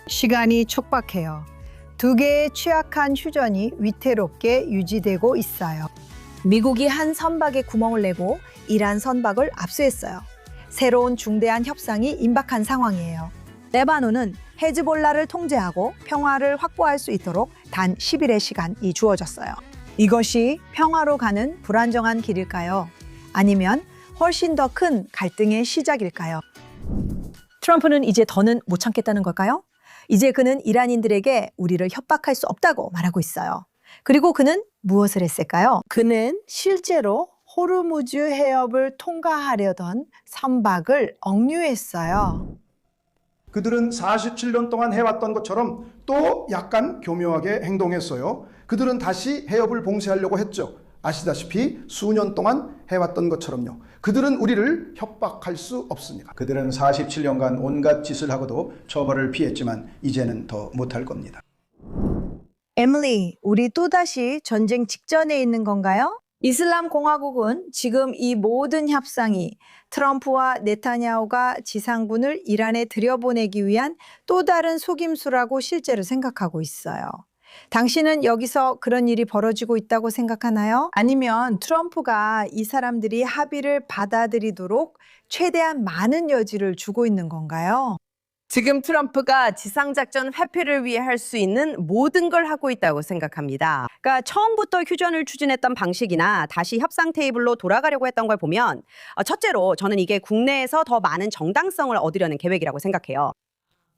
시간이 촉박해요. 두 개의 취약한 휴전이 위태롭게 유지되고 있어요. 미국이 한 선박에 구멍을 내고 이란 선박을 압수했어요. 새로운 중대한 협상이 임박한 상황이에요. 레바논은 헤즈볼라를 통제하고 평화를 확보할 수 있도록 단 10일의 시간이 주어졌어요. 이것이 평화로 가는 불안정한 길일까요? 아니면 훨씬 더 큰 갈등의 시작일까요? 트럼프는 이제 더는 못 참겠다는 걸까요? 이제 그는 이란인들에게 우리를 협박할 수 없다고 말하고 있어요. 그리고 그는 무엇을 했을까요? 그는 실제로 호르무즈 해협을 통과하려던 선박을 억류했어요. 그들은 47년 동안 해왔던 것처럼 또 약간 교묘하게 행동했어요. 그들은 다시 해협을 봉쇄하려고 했죠. 아시다시피 수년 동안 해왔던 것처럼요. 그들은 우리를 협박할 수 없습니다. 그들은 47년간 온갖 짓을 하고도 처벌을 피했지만 이제는 더 못할 겁니다. 에밀리, 우리 또다시 전쟁 직전에 있는 건가요? 이슬람 공화국은 지금 이 모든 협상이 트럼프와 네타냐후가 지상군을 이란에 들여보내기 위한 또 다른 속임수라고 실제로 생각하고 있어요. 당신은 여기서 그런 일이 벌어지고 있다고 생각하나요? 아니면 트럼프가 이 사람들이 합의를 받아들이도록 최대한 많은 여지를 주고 있는 건가요? 지금 트럼프가 지상작전 회피를 위해 할 수 있는 모든 걸 하고 있다고 생각합니다. 그러니까 처음부터 휴전을 추진했던 방식이나 다시 협상 테이블로 돌아가려고 했던 걸 보면 첫째로 저는 이게 국내에서 더 많은 정당성을 얻으려는 계획이라고 생각해요.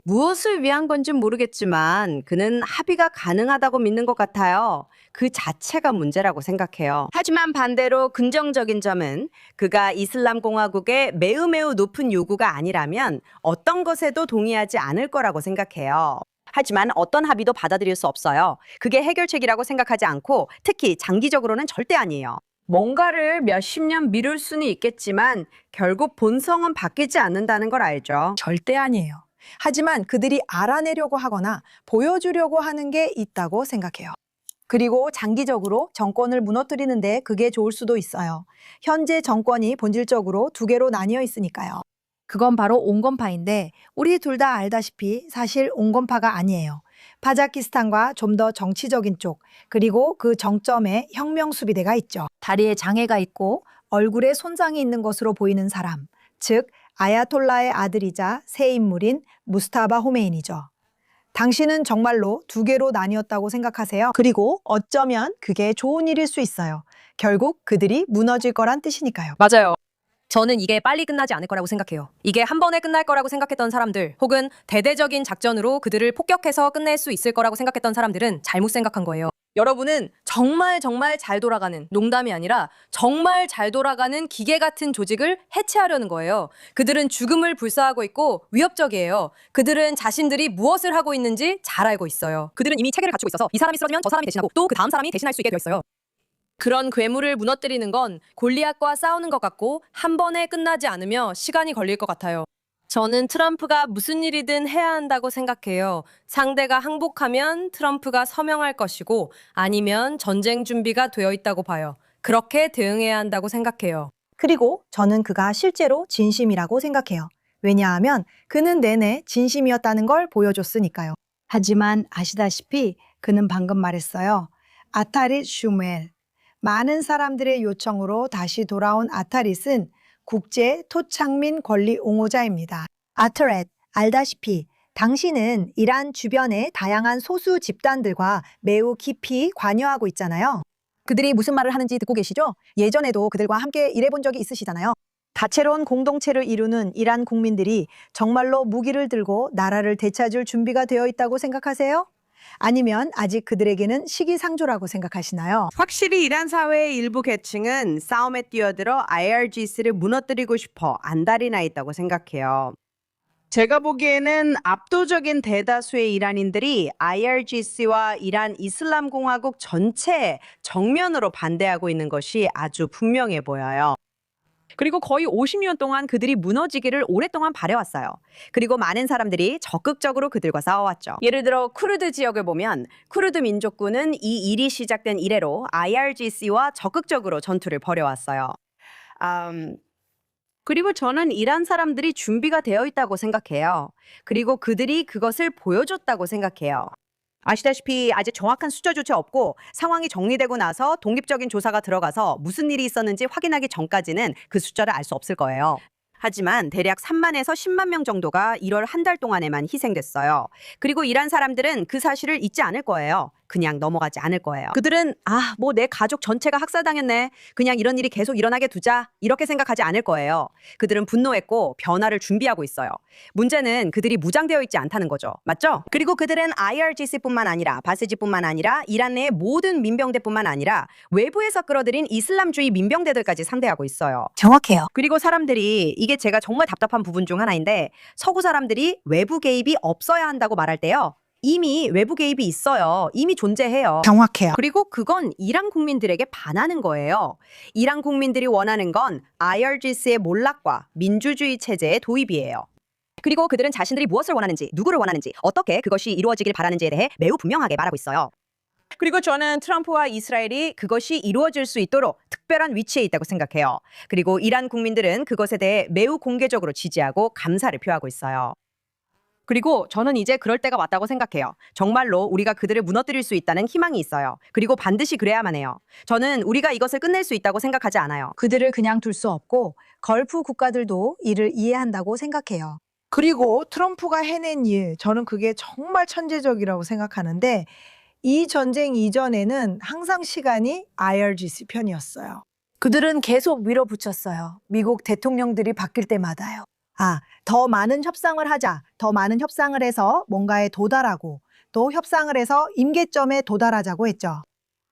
무엇을 위한 건지 모르겠지만 그는 합의가 가능하다고 믿는 것 같아요. 그 자체가 문제라고 생각해요. 하지만 반대로 긍정적인 점은 그가 이슬람 공화국의 매우 높은 요구가 아니라면 어떤 것에도 동의하지 않을 거라고 생각해요. 하지만 어떤 합의도 받아들일 수 없어요. 그게 해결책이라고 생각하지 않고 특히 장기적으로는 절대 아니에요. 뭔가를 몇십 년 미룰 수는 있겠지만 결국 본성은 바뀌지 않는다는 걸 알죠. 절대 아니에요. 하지만 그들이 알아내려고 하거나 보여주려고 하는 게 있다고 생각해요. 그리고 장기적으로 정권을 무너뜨리는데 그게 좋을 수도 있어요. 현재 정권이 본질적으로 두 개로 나뉘어 있으니까요. 그건 바로 온건파인데 우리 둘 다 알다시피 사실 온건파가 아니에요. 파자키스탄과 좀 더 정치적인 쪽, 그리고 그 정점에 혁명수비대가 있죠. 다리에 장애가 있고 얼굴에 손상이 있는 것으로 보이는 사람, 즉 아야톨라의 아들이자 새 인물인 무스타바 호메인이죠. 당신은 정말로 두 개로 나뉘었다고 생각하세요? 그리고 어쩌면 그게 좋은 일일 수 있어요. 결국 그들이 무너질 거란 뜻이니까요. 맞아요. 저는 이게 빨리 끝나지 않을 거라고 생각해요. 이게 한 번에 끝날 거라고 생각했던 사람들, 혹은 대대적인 작전으로 그들을 폭격해서 끝낼 수 있을 거라고 생각했던 사람들은 잘못 생각한 거예요. 여러분은 정말 잘 돌아가는, 농담이 아니라 정말 잘 돌아가는 기계 같은 조직을 해체하려는 거예요. 그들은 죽음을 불사하고 있고 위협적이에요. 그들은 자신들이 무엇을 하고 있는지 잘 알고 있어요. 그들은 이미 체계를 갖추고 있어서 이 사람이 쓰러지면 저 사람이 대신하고 또 그 다음 사람이 대신할 수 있게 되어 있어요. 그런 괴물을 무너뜨리는 건 골리앗과 싸우는 것 같고 한 번에 끝나지 않으며 시간이 걸릴 것 같아요. 저는 트럼프가 무슨 일이든 해야 한다고 생각해요. 상대가 항복하면 트럼프가 서명할 것이고 아니면 전쟁 준비가 되어 있다고 봐요. 그렇게 대응해야 한다고 생각해요. 그리고 저는 그가 실제로 진심이라고 생각해요. 왜냐하면 그는 내내 진심이었다는 걸 보여줬으니까요. 하지만 아시다시피 그는 방금 말했어요. 아타릿 슈멜. 많은 사람들의 요청으로 다시 돌아온 아타릿은 국제 토착민 권리 옹호자입니다. 아타렛, 알다시피 당신은 이란 주변의 다양한 소수 집단들과 매우 깊이 관여하고 있잖아요. 그들이 무슨 말을 하는지 듣고 계시죠? 예전에도 그들과 함께 일해본 적이 있으시잖아요. 다채로운 공동체를 이루는 이란 국민들이 정말로 무기를 들고 나라를 되찾을 준비가 되어 있다고 생각하세요? 아니면 아직 그들에게는 시기상조라고 생각하시나요? 확실히 이란 사회의 일부 계층은 싸움에 뛰어들어 IRGC를 무너뜨리고 싶어 안달이 나 있다고 생각해요. 제가 보기에는 압도적인 대다수의 이란인들이 IRGC와 이란 이슬람 공화국 전체에 정면으로 반대하고 있는 것이 아주 분명해 보여요. 그리고 거의 50년 동안 그들이 무너지기를 오랫동안 바래왔어요. 그리고 많은 사람들이 적극적으로 그들과 싸워왔죠. 예를 들어 쿠르드 지역을 보면 쿠르드 민족군은 이 일이 시작된 이래로 IRGC와 적극적으로 전투를 벌여왔어요. 그리고 저는 이란 사람들이 준비가 되어 있다고 생각해요. 그리고 그들이 그것을 보여줬다고 생각해요. 아시다시피 아직 정확한 숫자조차 없고 상황이 정리되고 나서 독립적인 조사가 들어가서 무슨 일이 있었는지 확인하기 전까지는 그 숫자를 알 수 없을 거예요. 하지만 대략 3만에서 10만 명 정도가 1월 한 달 동안에만 희생됐어요. 그리고 이란 사람들은 그 사실을 잊지 않을 거예요. 그냥 넘어가지 않을 거예요. 그들은 뭐 내 가족 전체가 학살당했네. 그냥 이런 일이 계속 일어나게 두자. 이렇게 생각하지 않을 거예요. 그들은 분노했고 변화를 준비하고 있어요. 문제는 그들이 무장되어 있지 않다는 거죠. 맞죠? 그리고 그들은 IRGC뿐만 아니라 바스지뿐만 아니라 이란 내의 모든 민병대뿐만 아니라 외부에서 끌어들인 이슬람주의 민병대들까지 상대하고 있어요. 정확해요. 그리고 사람들이 이게 제가 정말 답답한 부분 중 하나인데 서구 사람들이 외부 개입이 없어야 한다고 말할 때요. 이미 외부 개입이 있어요. 이미 존재해요. 정확해요. 그리고 그건 이란 국민들에게 반하는 거예요. 이란 국민들이 원하는 건 IRGC의 몰락과 민주주의 체제의 도입이에요. 그리고 그들은 자신들이 무엇을 원하는지, 누구를 원하는지, 어떻게 그것이 이루어지길 바라는지에 대해 매우 분명하게 말하고 있어요. 그리고 저는 트럼프와 이스라엘이 그것이 이루어질 수 있도록 특별한 위치에 있다고 생각해요. 그리고 이란 국민들은 그것에 대해 매우 공개적으로 지지하고 감사를 표하고 있어요. 그리고 저는 이제 그럴 때가 왔다고 생각해요. 정말로 우리가 그들을 무너뜨릴 수 있다는 희망이 있어요. 그리고 반드시 그래야만 해요. 저는 우리가 이것을 끝낼 수 있다고 생각하지 않아요. 그들을 그냥 둘 수 없고 걸프 국가들도 이를 이해한다고 생각해요. 그리고 트럼프가 해낸 일, 저는 그게 정말 천재적이라고 생각하는데 이 전쟁 이전에는 항상 시간이 IRGC 편이었어요. 그들은 계속 밀어붙였어요. 미국 대통령들이 바뀔 때마다요. 더 많은 협상을 하자. 더 많은 협상을 해서 뭔가에 도달하고 또 협상을 해서 임계점에 도달하자고 했죠.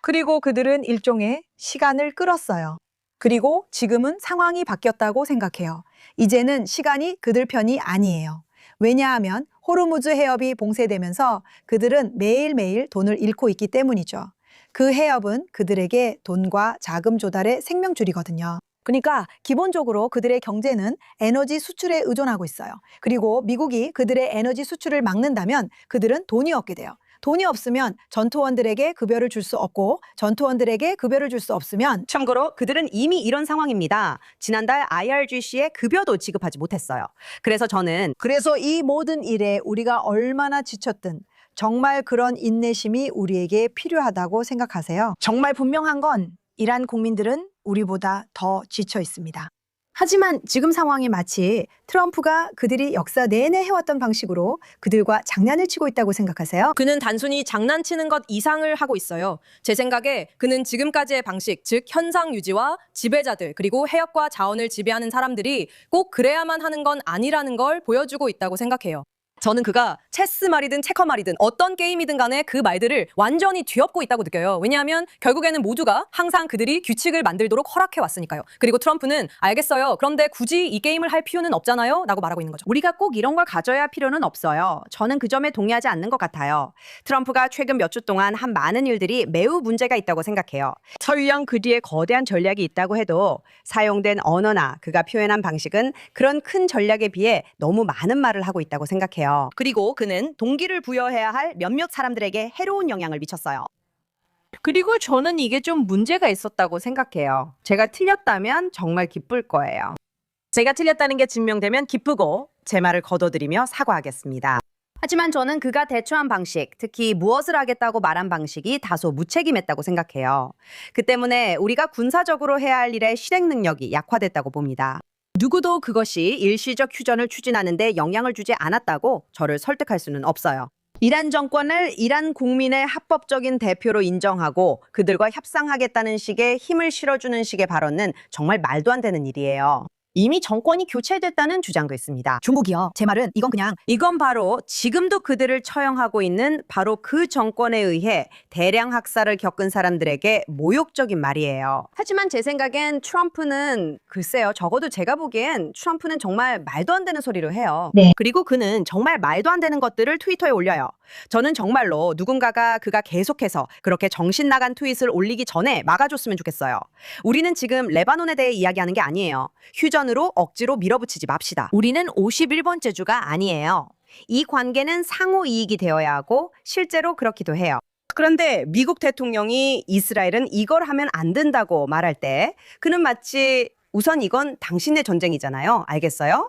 그리고 그들은 일종의 시간을 끌었어요. 그리고 지금은 상황이 바뀌었다고 생각해요. 이제는 시간이 그들 편이 아니에요. 왜냐하면 호르무즈 해협이 봉쇄되면서 그들은 매일매일 돈을 잃고 있기 때문이죠. 그 해협은 그들에게 돈과 자금 조달의 생명줄이거든요. 그러니까 기본적으로 그들의 경제는 에너지 수출에 의존하고 있어요. 그리고 미국이 그들의 에너지 수출을 막는다면 그들은 돈이 없게 돼요. 돈이 없으면 전투원들에게 급여를 줄 수 없고 전투원들에게 급여를 줄 수 없으면 참고로 그들은 이미 이런 상황입니다. 지난달 IRGC에 급여도 지급하지 못했어요. 그래서 이 모든 일에 우리가 얼마나 지쳤든 정말 그런 인내심이 우리에게 필요하다고 생각하세요. 정말 분명한 건 이란 국민들은 우리보다 더 지쳐 있습니다. 하지만 지금 상황이 마치 트럼프가 그들이 역사 내내 해왔던 방식으로 그들과 장난을 치고 있다고 생각하세요? 그는 단순히 장난치는 것 이상을 하고 있어요. 제 생각에 그는 지금까지의 방식, 즉 현상 유지와 지배자들 그리고 해역과 자원을 지배하는 사람들이 꼭 그래야만 하는 건 아니라는 걸 보여주고 있다고 생각해요. 저는 그가 체스 말이든 체커 말이든 어떤 게임이든 간에 그 말들을 완전히 뒤엎고 있다고 느껴요. 왜냐하면 결국에는 모두가 항상 그들이 규칙을 만들도록 허락해 왔으니까요. 그리고 트럼프는 알겠어요. 그런데 굳이 이 게임을 할 필요는 없잖아요. 라고 말하고 있는 거죠. 우리가 꼭 이런 걸 가져야 할 필요는 없어요. 저는 그 점에 동의하지 않는 것 같아요. 트럼프가 최근 몇 주 동안 한 많은 일들이 매우 문제가 있다고 생각해요. 설령 그 뒤에 거대한 전략이 있다고 해도 사용된 언어나 그가 표현한 방식은 그런 큰 전략에 비해 너무 많은 말을 하고 있다고 생각해요. 그리고 그는 동기를 부여해야 할 몇몇 사람들에게 해로운 영향을 미쳤어요. 그리고 저는 이게 좀 문제가 있었다고 생각해요. 제가 틀렸다면 정말 기쁠 거예요. 제가 틀렸다는 게 증명되면 기쁘고 제 말을 거둬들이며 사과하겠습니다. 하지만 저는 그가 대처한 방식, 특히 무엇을 하겠다고 말한 방식이 다소 무책임했다고 생각해요. 그 때문에 우리가 군사적으로 해야 할 일의 실행 능력이 약화됐다고 봅니다. 누구도 그것이 일시적 휴전을 추진하는 데 영향을 주지 않았다고 저를 설득할 수는 없어요. 이란 정권을 이란 국민의 합법적인 대표로 인정하고 그들과 협상하겠다는 식의 힘을 실어주는 식의 발언은 정말 말도 안 되는 일이에요. 이미 정권이 교체됐다는 주장도 있습니다. 중국이요. 제 말은 이건 바로 지금도 그들을 처형하고 있는 바로 그 정권에 의해 대량 학살을 겪은 사람들에게 모욕적인 말이에요. 하지만 제 생각엔 트럼프는 글쎄요. 적어도 제가 보기엔 트럼프는 정말 말도 안 되는 소리를 해요. 네. 그리고 그는 정말 말도 안 되는 것들을 트위터에 올려요. 저는 정말로 누군가가 그가 계속해서 그렇게 정신 나간 트윗을 올리기 전에 막아줬으면 좋겠어요. 우리는 지금 레바논에 대해 이야기하는 게 아니에요. 휴전으로 억지로 밀어붙이지 맙시다. 우리는 51번째 주가 아니에요. 이 관계는 상호 이익이 되어야 하고 실제로 그렇기도 해요. 그런데 미국 대통령이 이스라엘은 이걸 하면 안 된다고 말할 때 그는 마치 우선 이건 당신의 전쟁이잖아요. 알겠어요?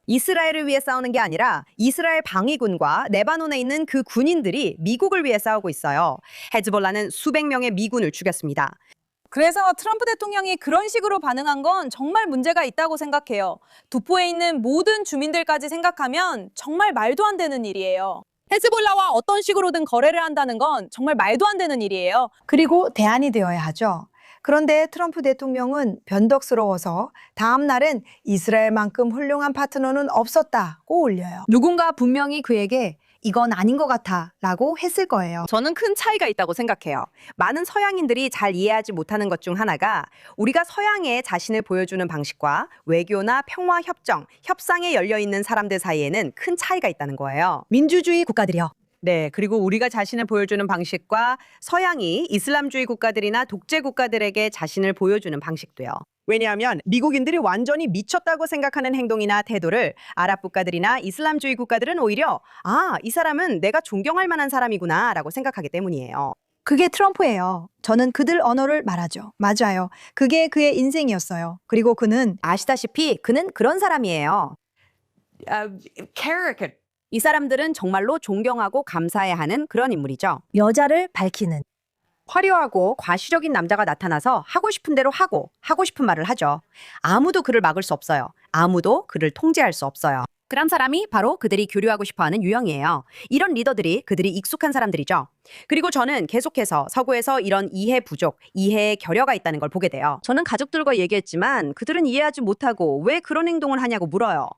이스라엘을 위해 싸우는 게 아니라 이스라엘 방위군과 레바논에 있는 그 군인들이 미국을 위해 싸우고 있어요. 헤즈볼라는 수백 명의 미군을 죽였습니다. 그래서 트럼프 대통령이 그런 식으로 반응한 건 정말 문제가 있다고 생각해요. 도포에 있는 모든 주민들까지 생각하면 정말 말도 안 되는 일이에요. 헤즈볼라와 어떤 식으로든 거래를 한다는 건 정말 말도 안 되는 일이에요. 그리고 대안이 되어야 하죠. 그런데 트럼프 대통령은 변덕스러워서 다음 날은 이스라엘만큼 훌륭한 파트너는 없었다고 올려요. 누군가 분명히 그에게 이건 아닌 것 같아 라고 했을 거예요. 저는 큰 차이가 있다고 생각해요. 많은 서양인들이 잘 이해하지 못하는 것 중 하나가 우리가 서양에 자신을 보여주는 방식과 외교나 평화 협정, 협상에 열려있는 사람들 사이에는 큰 차이가 있다는 거예요. 민주주의 국가들이요. 네, 그리고 우리가 자신을 보여주는 방식과 서양이 이슬람주의 국가들이나 독재 국가들에게 자신을 보여주는 방식도요. 왜냐하면 미국인들이 완전히 미쳤다고 생각하는 행동이나 태도를 아랍 국가들이나 이슬람주의 국가들은 오히려 이 사람은 내가 존경할 만한 사람이구나 라고 생각하기 때문이에요. 그게 트럼프예요. 저는 그들 언어를 말하죠. 맞아요. 그게 그의 인생이었어요. 그리고 그는 아시다시피 그는 그런 사람이에요. 이 사람들은 정말로 존경하고 감사해야 하는 그런 인물이죠. 여자를 밝히는 화려하고 과시적인 남자가 나타나서 하고 싶은 대로 하고 싶은 말을 하죠. 아무도 그를 막을 수 없어요. 아무도 그를 통제할 수 없어요. 그런 사람이 바로 그들이 교류하고 싶어하는 유형이에요. 이런 리더들이 그들이 익숙한 사람들이죠. 그리고 저는 계속해서 서구에서 이런 이해 부족, 이해의 결여가 있다는 걸 보게 돼요. 저는 가족들과 얘기했지만 그들은 이해하지 못하고 왜 그런 행동을 하냐고 물어요.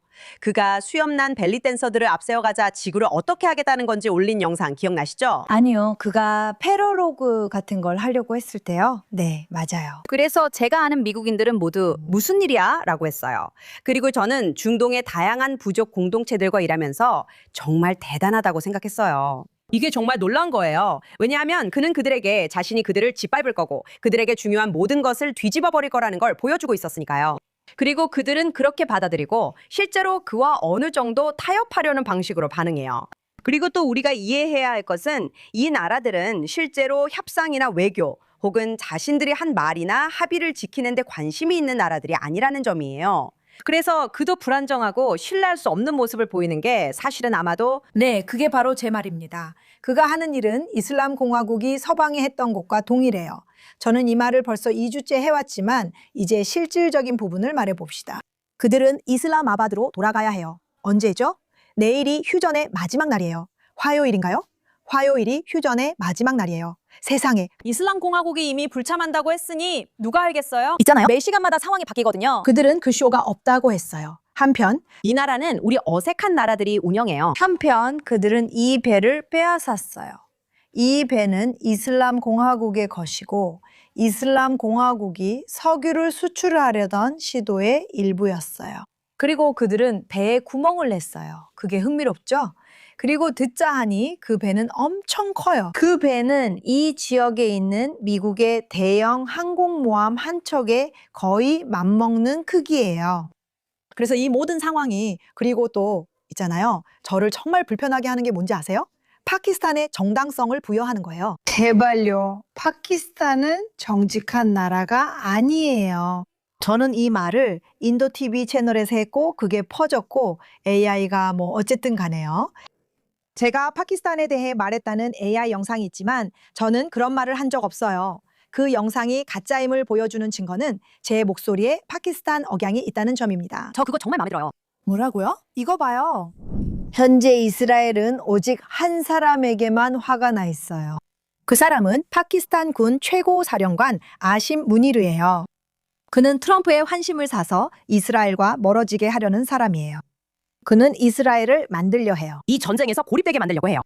그가 수염난 벨리 댄서들을 앞세워가자 지구를 어떻게 하겠다는 건지 올린 영상 기억나시죠? 아니요. 그가 패러로그 같은 걸 하려고 했을 때요. 네, 맞아요. 그래서 제가 아는 미국인들은 모두 무슨 일이야? 라고 했어요. 그리고 저는 중동의 다양한 부족 공동체들과 일하면서 정말 대단하다고 생각했어요. 이게 정말 놀라운 거예요. 왜냐하면 그는 그들에게 자신이 그들을 짓밟을 거고 그들에게 중요한 모든 것을 뒤집어 버릴 거라는 걸 보여주고 있었으니까요. 그리고 그들은 그렇게 받아들이고 실제로 그와 어느 정도 타협하려는 방식으로 반응해요. 그리고 또 우리가 이해해야 할 것은 이 나라들은 실제로 협상이나 외교 혹은 자신들이 한 말이나 합의를 지키는 데 관심이 있는 나라들이 아니라는 점이에요. 그래서 그도 불안정하고 신뢰할 수 없는 모습을 보이는 게 사실은 아마도 네, 그게 바로 제 말입니다. 그가 하는 일은 이슬람 공화국이 서방에 했던 것과 동일해요. 저는 이 말을 벌써 2주째 해왔지만 이제 실질적인 부분을 말해봅시다. 그들은 이슬람아바드로 돌아가야 해요. 언제죠? 내일이 휴전의 마지막 날이에요. 화요일인가요? 화요일이 휴전의 마지막 날이에요. 세상에. 이슬람 공화국이 이미 불참한다고 했으니 누가 알겠어요? 있잖아요. 매 시간마다 상황이 바뀌거든요. 그들은 그 쇼가 없다고 했어요. 한편 이 나라는 우리 어색한 나라들이 운영해요. 그들은 이 배를 빼앗았어요. 이 배는 이슬람 공화국의 것이고 이슬람 공화국이 석유를 수출하려던 시도의 일부였어요. 그리고 그들은 배에 구멍을 냈어요. 그게 흥미롭죠? 그리고 듣자 하니 그 배는 엄청 커요. 그 배는 이 지역에 있는 미국의 대형 항공모함 한 척에 거의 맞먹는 크기예요. 그래서 이 모든 상황이 그리고 또 있잖아요. 저를 정말 불편하게 하는 게 뭔지 아세요? 파키스탄의 정당성을 부여하는 거예요. 제발요. 파키스탄은 정직한 나라가 아니에요. 저는 이 말을 인도 TV 채널에서 했고 그게 퍼졌고 AI가 어쨌든 가네요. 제가 파키스탄에 대해 말했다는 AI 영상이 있지만 저는 그런 말을 한 적 없어요. 그 영상이 가짜임을 보여주는 증거는 제 목소리에 파키스탄 억양이 있다는 점입니다. 저 그거 정말 마음에 들어요. 뭐라고요? 이거 봐요. 현재 이스라엘은 오직 한 사람에게만 화가 나 있어요. 그 사람은 파키스탄 군 최고 사령관 아심 무니르예요. 그는 트럼프의 환심을 사서 이스라엘과 멀어지게 하려는 사람이에요. 그는 이스라엘을 만들려 해요. 이 전쟁에서 고립되게 만들려고 해요.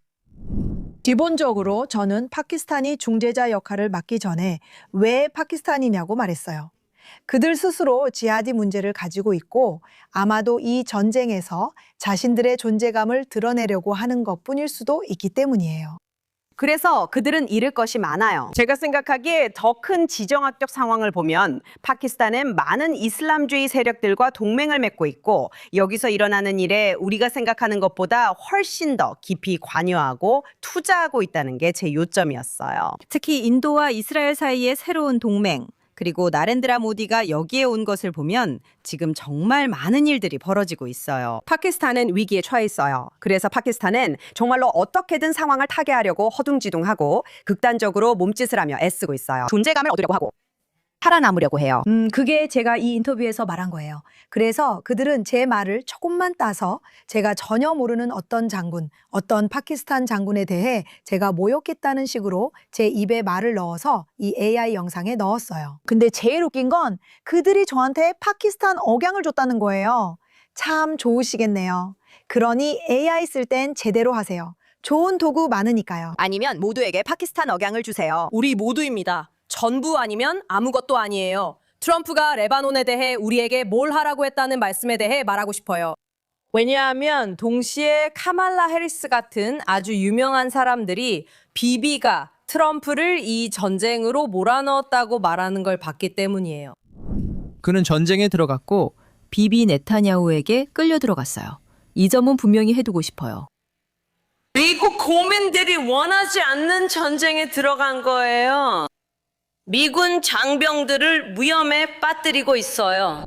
기본적으로 저는 파키스탄이 중재자 역할을 맡기 전에 왜 파키스탄이냐고 말했어요. 그들 스스로 지하디 문제를 가지고 있고 아마도 이 전쟁에서 자신들의 존재감을 드러내려고 하는 것뿐일 수도 있기 때문이에요. 그래서 그들은 잃을 것이 많아요. 제가 생각하기에 더 큰 지정학적 상황을 보면 파키스탄은 많은 이슬람주의 세력들과 동맹을 맺고 있고 여기서 일어나는 일에 우리가 생각하는 것보다 훨씬 더 깊이 관여하고 투자하고 있다는 게 제 요점이었어요. 특히 인도와 이스라엘 사이의 새로운 동맹, 그리고 나렌드라 모디가 여기에 온 것을 보면 지금 정말 많은 일들이 벌어지고 있어요. 파키스탄은 위기에 처해 있어요. 그래서 파키스탄은 정말로 어떻게든 상황을 타개하려고 허둥지둥하고 극단적으로 몸짓을 하며 애쓰고 있어요. 존재감을 얻으려고 하고 살아남으려고 해요. 그게 제가 이 인터뷰에서 말한 거예요. 그래서 그들은 제 말을 조금만 따서 제가 전혀 모르는 어떤 장군, 어떤 파키스탄 장군에 대해 제가 모욕했다는 식으로 제 입에 말을 넣어서 이 AI 영상에 넣었어요. 근데 제일 웃긴 건 그들이 저한테 파키스탄 억양을 줬다는 거예요. 참 좋으시겠네요. 그러니 AI 쓸 땐 제대로 하세요. 좋은 도구 많으니까요. 아니면 모두에게 파키스탄 억양을 주세요. 우리 모두입니다. 전부 아니면 아무것도 아니에요. 트럼프가 레바논에 대해 우리에게 뭘 하라고 했다는 말씀에 대해 말하고 싶어요. 왜냐하면 동시에 카말라 해리스 같은 아주 유명한 사람들이 비비가 트럼프를 이 전쟁으로 몰아넣었다고 말하는 걸 봤기 때문이에요. 그는 전쟁에 들어갔고 비비 네타냐후에게 끌려 들어갔어요. 이 점은 분명히 해두고 싶어요. 미국 국민들이 원하지 않는 전쟁에 들어간 거예요. 미군 장병들을 위험에 빠뜨리고 있어요.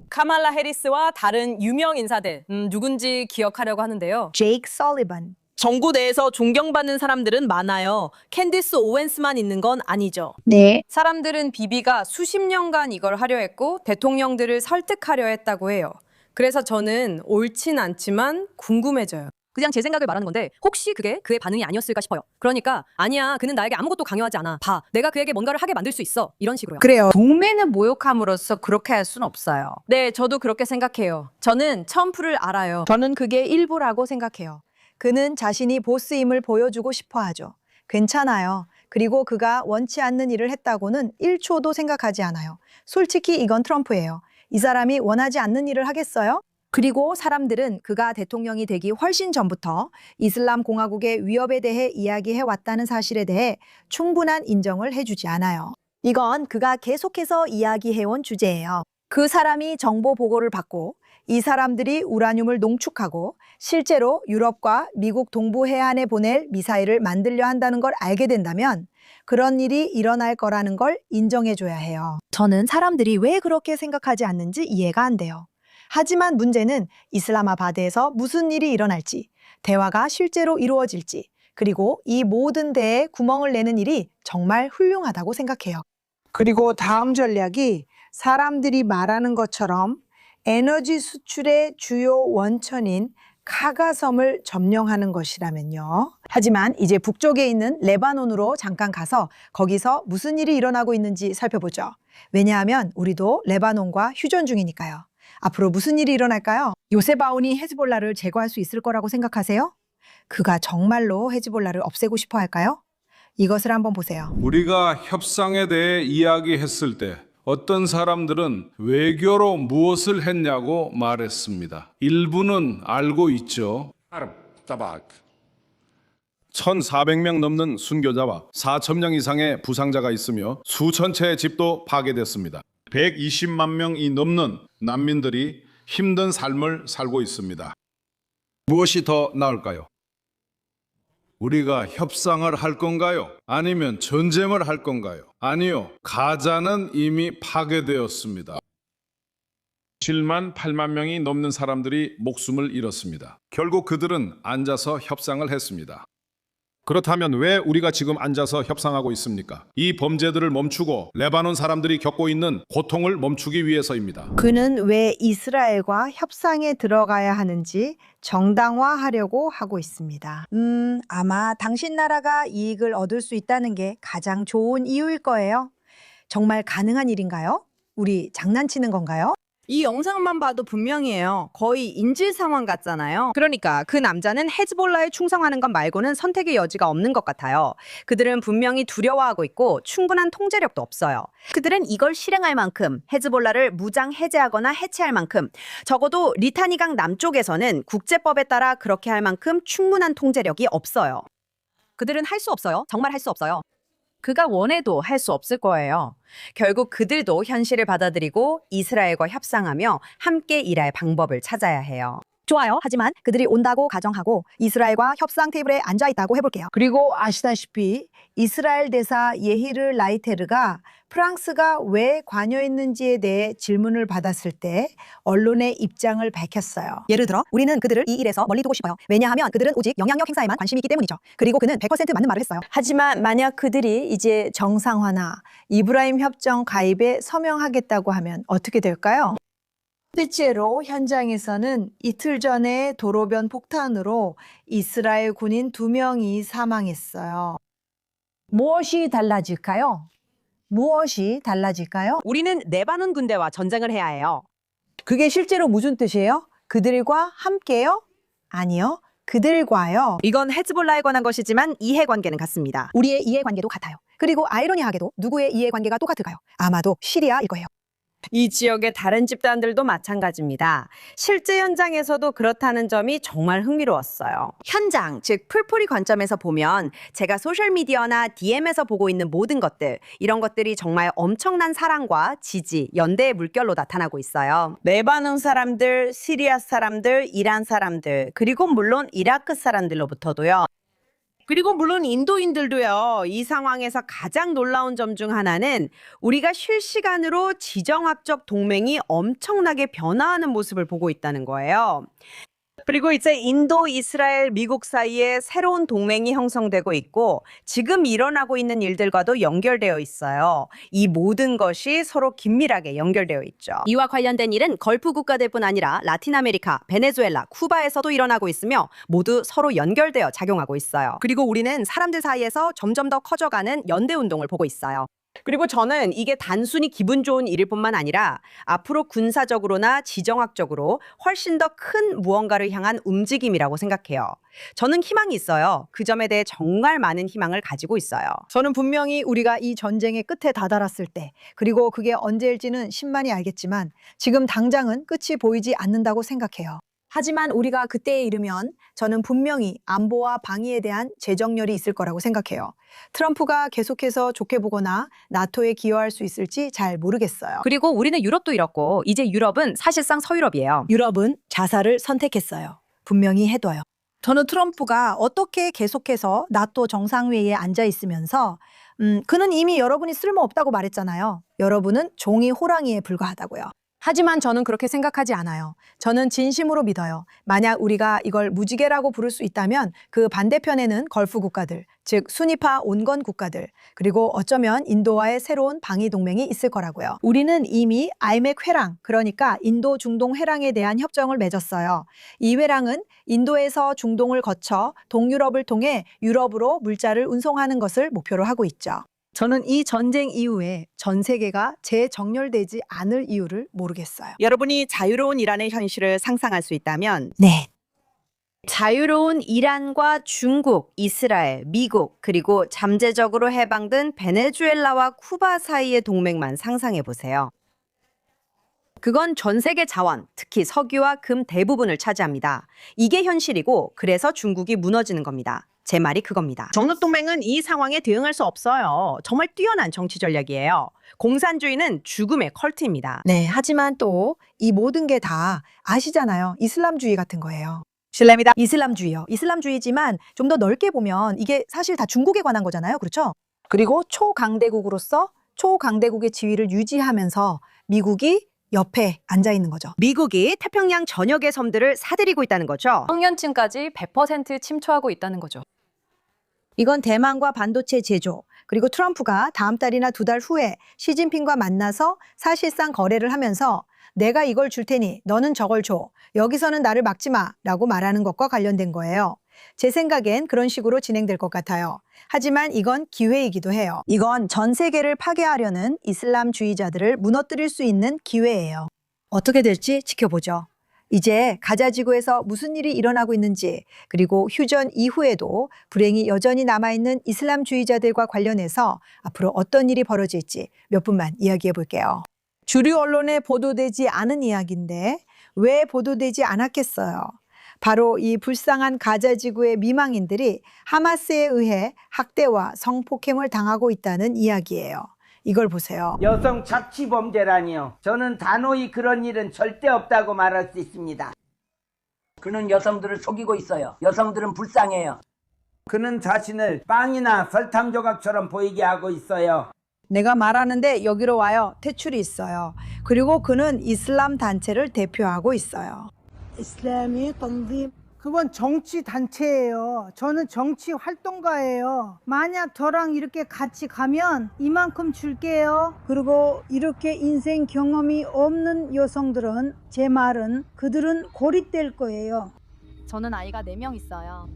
카말라 해리스와 다른 유명 인사들 누군지 기억하려고 하는데요. 제이크 설리번. 정부 내에서 존경받는 사람들은 많아요. 캔디스 오웬스만 있는 건 아니죠. 네. 사람들은 비비가 수십 년간 이걸 하려 했고 대통령들을 설득하려 했다고 해요. 그래서 저는 옳진 않지만 궁금해져요. 그냥 제 생각을 말하는 건데 혹시 그게 그의 반응이 아니었을까 싶어요. 그러니까 아니야, 그는 나에게 아무것도 강요하지 않아. 봐, 내가 그에게 뭔가를 하게 만들 수 있어. 이런 식으로요. 그래요. 동맹을 모욕함으로써 그렇게 할 수는 없어요. 네, 저도 그렇게 생각해요. 저는 트럼프를 알아요. 저는 그게 일부라고 생각해요. 그는 자신이 보스임을 보여주고 싶어 하죠. 괜찮아요. 그리고 그가 원치 않는 일을 했다고는 1초도 생각하지 않아요. 솔직히 이건 트럼프예요. 이 사람이 원하지 않는 일을 하겠어요? 그리고 사람들은 그가 대통령이 되기 훨씬 전부터 이슬람 공화국의 위협에 대해 이야기해 왔다는 사실에 대해 충분한 인정을 해주지 않아요. 이건 그가 계속해서 이야기해온 주제예요. 그 사람이 정보 보고를 받고 이 사람들이 우라늄을 농축하고 실제로 유럽과 미국 동부 해안에 보낼 미사일을 만들려 한다는 걸 알게 된다면 그런 일이 일어날 거라는 걸 인정해줘야 해요. 저는 사람들이 왜 그렇게 생각하지 않는지 이해가 안 돼요. 하지만 문제는 이슬라마바드에서 무슨 일이 일어날지, 대화가 실제로 이루어질지, 그리고 이 모든 데에 구멍을 내는 일이 정말 훌륭하다고 생각해요. 그리고 다음 전략이 사람들이 말하는 것처럼 에너지 수출의 주요 원천인 카가섬을 점령하는 것이라면요. 하지만 이제 북쪽에 있는 레바논으로 잠깐 가서 거기서 무슨 일이 일어나고 있는지 살펴보죠. 왜냐하면 우리도 레바논과 휴전 중이니까요. 앞으로 무슨 일이 일어날까요? 요셉 아운이 헤즈볼라를 제거할 수 있을 거라고 생각하세요? 그가 정말로 헤즈볼라를 없애고 싶어 할까요? 이것을 한번 보세요. 우리가 협상에 대해 이야기했을 때 어떤 사람들은 외교로 무엇을 했냐고 말했습니다. 일부는 알고 있죠. 1,400명 넘는 순교자와 4,000명 이상의 부상자가 있으며 수천 채의 집도 파괴됐습니다. 120만 명이 넘는 난민들이 힘든 삶을 살고 있습니다. 무엇이 더 나을까요? 우리가 협상을 할 건가요? 아니면 전쟁을 할 건가요? 아니요. 가자는 이미 파괴되었습니다. 7만 8만 명이 넘는 사람들이 목숨을 잃었습니다. 결국 그들은 앉아서 협상을 했습니다. 그렇다면 왜 우리가 지금 앉아서 협상하고 있습니까? 이 범죄들을 멈추고 레바논 사람들이 겪고 있는 고통을 멈추기 위해서입니다. 그는 왜 이스라엘과 협상에 들어가야 하는지 정당화하려고 하고 있습니다. 아마 당신 나라가 이익을 얻을 수 있다는 게 가장 좋은 이유일 거예요. 정말 가능한 일인가요? 우리 장난치는 건가요? 이 영상만 봐도 분명해요. 거의 인질 상황 같잖아요. 그러니까 그 남자는 헤즈볼라에 충성하는 것 말고는 선택의 여지가 없는 것 같아요. 그들은 분명히 두려워하고 있고 충분한 통제력도 없어요. 그들은 이걸 실행할 만큼 헤즈볼라를 무장 해제하거나 해체할 만큼 적어도 리타니강 남쪽에서는 국제법에 따라 그렇게 할 만큼 충분한 통제력이 없어요. 그들은 할 수 없어요. 정말 할 수 없어요. 그가 원해도 할 수 없을 거예요. 결국 그들도 현실을 받아들이고 이스라엘과 협상하며 함께 일할 방법을 찾아야 해요. 좋아요. 하지만 그들이 온다고 가정하고 이스라엘과 협상 테이블에 앉아 있다고 해볼게요. 그리고 아시다시피 이스라엘 대사 예히르 라이테르가 프랑스가 왜 관여했는지에 대해 질문을 받았을 때 언론의 입장을 밝혔어요. 예를 들어 우리는 그들을 이 일에서 멀리 두고 싶어요. 왜냐하면 그들은 오직 영향력 행사에만 관심이 있기 때문이죠. 그리고 그는 100% 맞는 말을 했어요. 하지만 만약 그들이 이제 정상화나 이브라임 협정 가입에 서명하겠다고 하면 어떻게 될까요? 실제로 현장에서는 이틀 전에 도로변 폭탄으로 이스라엘 군인 2명이 사망했어요. 무엇이 달라질까요? 무엇이 달라질까요? 우리는 레바논 군대와 전쟁을 해야 해요. 그게 실제로 무슨 뜻이에요? 그들과 함께요? 아니요. 그들과요. 이건 헤즈볼라에 관한 것이지만 이해관계는 같습니다. 우리의 이해관계도 같아요. 그리고 아이러니하게도 누구의 이해관계가 똑같을까요? 아마도 시리아일 거예요. 이 지역의 다른 집단들도 마찬가지입니다. 실제 현장에서도 그렇다는 점이 정말 흥미로웠어요. 현장, 즉 풀포리 관점에서 보면 제가 소셜미디어나 DM에서 보고 있는 모든 것들, 이런 것들이 정말 엄청난 사랑과 지지, 연대의 물결로 나타나고 있어요. 레바논 사람들, 시리아 사람들, 이란 사람들, 그리고 물론 이라크 사람들로부터도요. 그리고 물론 인도인들도요. 이 상황에서 가장 놀라운 점 중 하나는 우리가 실시간으로 지정학적 동맹이 엄청나게 변화하는 모습을 보고 있다는 거예요. 그리고 이제 인도, 이스라엘, 미국 사이에 새로운 동맹이 형성되고 있고 지금 일어나고 있는 일들과도 연결되어 있어요. 이 모든 것이 서로 긴밀하게 연결되어 있죠. 이와 관련된 일은 걸프 국가들뿐 아니라 라틴 아메리카, 베네수엘라, 쿠바에서도 일어나고 있으며 모두 서로 연결되어 작용하고 있어요. 그리고 우리는 사람들 사이에서 점점 더 커져가는 연대 운동을 보고 있어요. 그리고 저는 이게 단순히 기분 좋은 일일 뿐만 아니라 앞으로 군사적으로나 지정학적으로 훨씬 더 큰 무언가를 향한 움직임이라고 생각해요. 저는 희망이 있어요. 그 점에 대해 정말 많은 희망을 가지고 있어요. 저는 분명히 우리가 이 전쟁의 끝에 다다랐을 때, 그리고 그게 언제일지는 신만이 알겠지만 지금 당장은 끝이 보이지 않는다고 생각해요. 하지만 우리가 그때에 이르면 저는 분명히 안보와 방위에 대한 재정렬이 있을 거라고 생각해요. 트럼프가 계속해서 좋게 보거나 나토에 기여할 수 있을지 잘 모르겠어요. 그리고 우리는 유럽도 잃었고 이제 유럽은 사실상 서유럽이에요. 유럽은 자살을 선택했어요. 분명히 해둬요. 저는 트럼프가 어떻게 계속해서 나토 정상회의에 앉아 있으면서 그는 이미 여러분이 쓸모없다고 말했잖아요. 여러분은 종이 호랑이에 불과하다고요. 하지만 저는 그렇게 생각하지 않아요. 저는 진심으로 믿어요. 만약 우리가 이걸 무지개라고 부를 수 있다면 그 반대편에는 걸프 국가들, 즉 순위파 온건 국가들, 그리고 어쩌면 인도와의 새로운 방위 동맹이 있을 거라고요. 우리는 이미 아이맥 회랑, 그러니까 인도 중동 회랑에 대한 협정을 맺었어요. 이 회랑은 인도에서 중동을 거쳐 동유럽을 통해 유럽으로 물자를 운송하는 것을 목표로 하고 있죠. 저는 이 전쟁 이후에 전 세계가 재정렬되지 않을 이유를 모르겠어요. 여러분이 자유로운 이란의 현실을 상상할 수 있다면 네. 자유로운 이란과 중국, 이스라엘, 미국, 그리고 잠재적으로 해방된 베네수엘라와 쿠바 사이의 동맹만 상상해 보세요. 그건 전 세계 자원, 특히 석유와 금 대부분을 차지합니다. 이게 현실이고 그래서 중국이 무너지는 겁니다. 제 말이 그겁니다. 정력동맹은 이 상황에 대응할 수 없어요. 정말 뛰어난 정치 전략이에요. 공산주의는 죽음의 컬트입니다. 네, 하지만 또 이 모든 게 다 아시잖아요. 이슬람주의 같은 거예요. 실례입니다. 이슬람주의요. 이슬람주의지만 좀 더 넓게 보면 이게 사실 다 중국에 관한 거잖아요. 그렇죠? 그리고 초강대국으로서 초강대국의 지위를 유지하면서 미국이 옆에 앉아 있는 거죠. 미국이 태평양 전역의 섬들을 사들이고 있다는 거죠. 청년층까지 100% 침투하고 있다는 거죠. 이건 대만과 반도체 제조, 그리고 트럼프가 다음 달이나 2달 후에 시진핑과 만나서 사실상 거래를 하면서 내가 이걸 줄 테니 너는 저걸 줘. 여기서는 나를 막지 마. 라고 말하는 것과 관련된 거예요. 제 생각엔 그런 식으로 진행될 것 같아요. 하지만 이건 기회이기도 해요. 이건 전 세계를 파괴하려는 이슬람주의자들을 무너뜨릴 수 있는 기회예요. 어떻게 될지 지켜보죠. 이제 가자 지구에서 무슨 일이 일어나고 있는지, 그리고 휴전 이후에도 불행이 여전히 남아있는 이슬람주의자들과 관련해서 앞으로 어떤 일이 벌어질지 몇 분만 이야기해 볼게요. 주류 언론에 보도되지 않은 이야기인데 왜 보도되지 않았겠어요? 바로 이 불쌍한 가자 지구의 미망인들이 하마스에 의해 학대와 성폭행을 당하고 있다는 이야기예요. 이걸 보세요. 여성 착취범죄라니요. 저는 단호히 그런 일은 절대 없다고 말할 수 있습니다. 그는 여성들을 속이고 있어요. 여성들은 불쌍해요. 그는 자신을 빵이나 설탕 조각처럼 보이게 하고 있어요. 내가 말하는데 여기로 와요. 퇴출이 있어요. 그리고 그는 이슬람 단체를 대표하고 있어요. 그건 정치 단체예요. 저는 정치 활동가예요. 만약 저랑 이렇게 같이 가면 이만큼 줄게요. 그리고 이렇게 인생 경험이 없는 여성들은 제 말은 그들은 고립될 거예요. 저는 아이가 4명 있어요.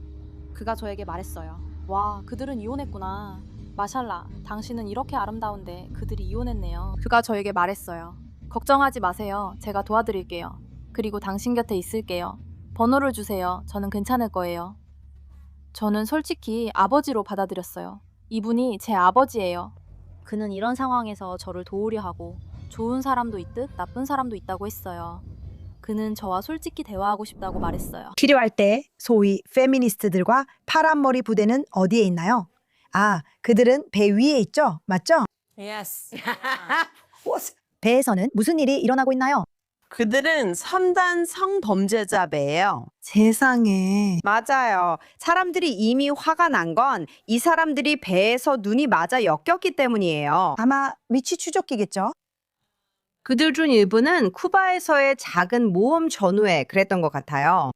그가 저에게 말했어요. 와, 그들은 이혼했구나. 마샬라, 당신은 이렇게 아름다운데 그들이 이혼했네요. 그가 저에게 말했어요. 걱정하지 마세요. 제가 도와드릴게요. 그리고 당신 곁에 있을게요. 번호를 주세요. 저는 괜찮을 거예요. 저는 솔직히 아버지로 받아들였어요. 이분이 제 아버지예요. 그는 이런 상황에서 저를 도우려 하고 좋은 사람도 있듯 나쁜 사람도 있다고 했어요. 그는 저와 솔직히 대화하고 싶다고 말했어요. 필요할 때 소위 페미니스트들과 파란머리 부대는 어디에 있나요? 아, 그들은 배 위에 있죠? 맞죠? Yes. 배에서는 무슨 일이 일어나고 있나요? 그들은 첨단 성범죄자배예요. 세상에. 맞아요. 사람들이 이미 화가 난 건 이 사람들이 배에서 눈이 맞아 엮였기 때문이에요. 아마 위치 추적기겠죠? 그들 중 일부는 쿠바에서의 작은 모험 전후에 그랬던 것 같아요.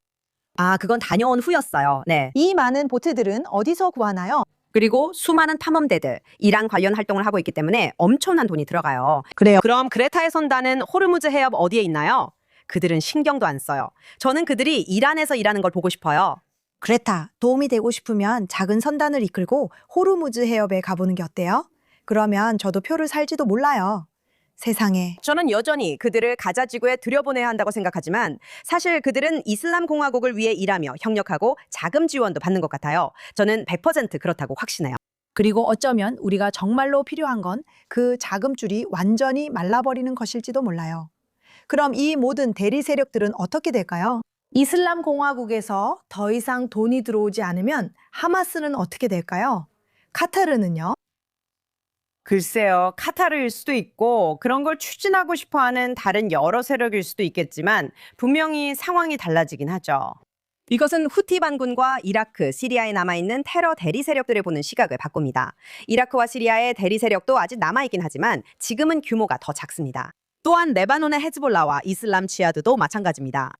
아, 그건 다녀온 후였어요. 네. 이 많은 보트들은 어디서 구하나요? 그리고 수많은 탐험대들, 이란 관련 활동을 하고 있기 때문에 엄청난 돈이 들어가요. 그래요. 그럼 그레타의 선단은 호르무즈 해협 어디에 있나요? 그들은 신경도 안 써요. 저는 그들이 이란에서 일하는 걸 보고 싶어요. 그레타, 도움이 되고 싶으면 작은 선단을 이끌고 호르무즈 해협에 가보는 게 어때요? 그러면 저도 표를 살지도 몰라요. 세상에. 저는 여전히 그들을 가자지구에 들여보내야 한다고 생각하지만 사실 그들은 이슬람 공화국을 위해 일하며 협력하고 자금 지원도 받는 것 같아요. 저는 100% 그렇다고 확신해요. 그리고 어쩌면 우리가 정말로 필요한 건 그 자금줄이 완전히 말라버리는 것일지도 몰라요. 그럼 이 모든 대리 세력들은 어떻게 될까요? 이슬람 공화국에서 더 이상 돈이 들어오지 않으면 하마스는 어떻게 될까요? 카타르는요? 글쎄요, 카타르일 수도 있고 그런 걸 추진하고 싶어하는 다른 여러 세력일 수도 있겠지만 분명히 상황이 달라지긴 하죠. 이것은 후티 반군과 이라크, 시리아에 남아있는 테러 대리 세력들을 보는 시각을 바꿉니다. 이라크와 시리아의 대리 세력도 아직 남아있긴 하지만 지금은 규모가 더 작습니다. 또한 레바논의 헤즈볼라와 이슬람 지하드도 마찬가지입니다.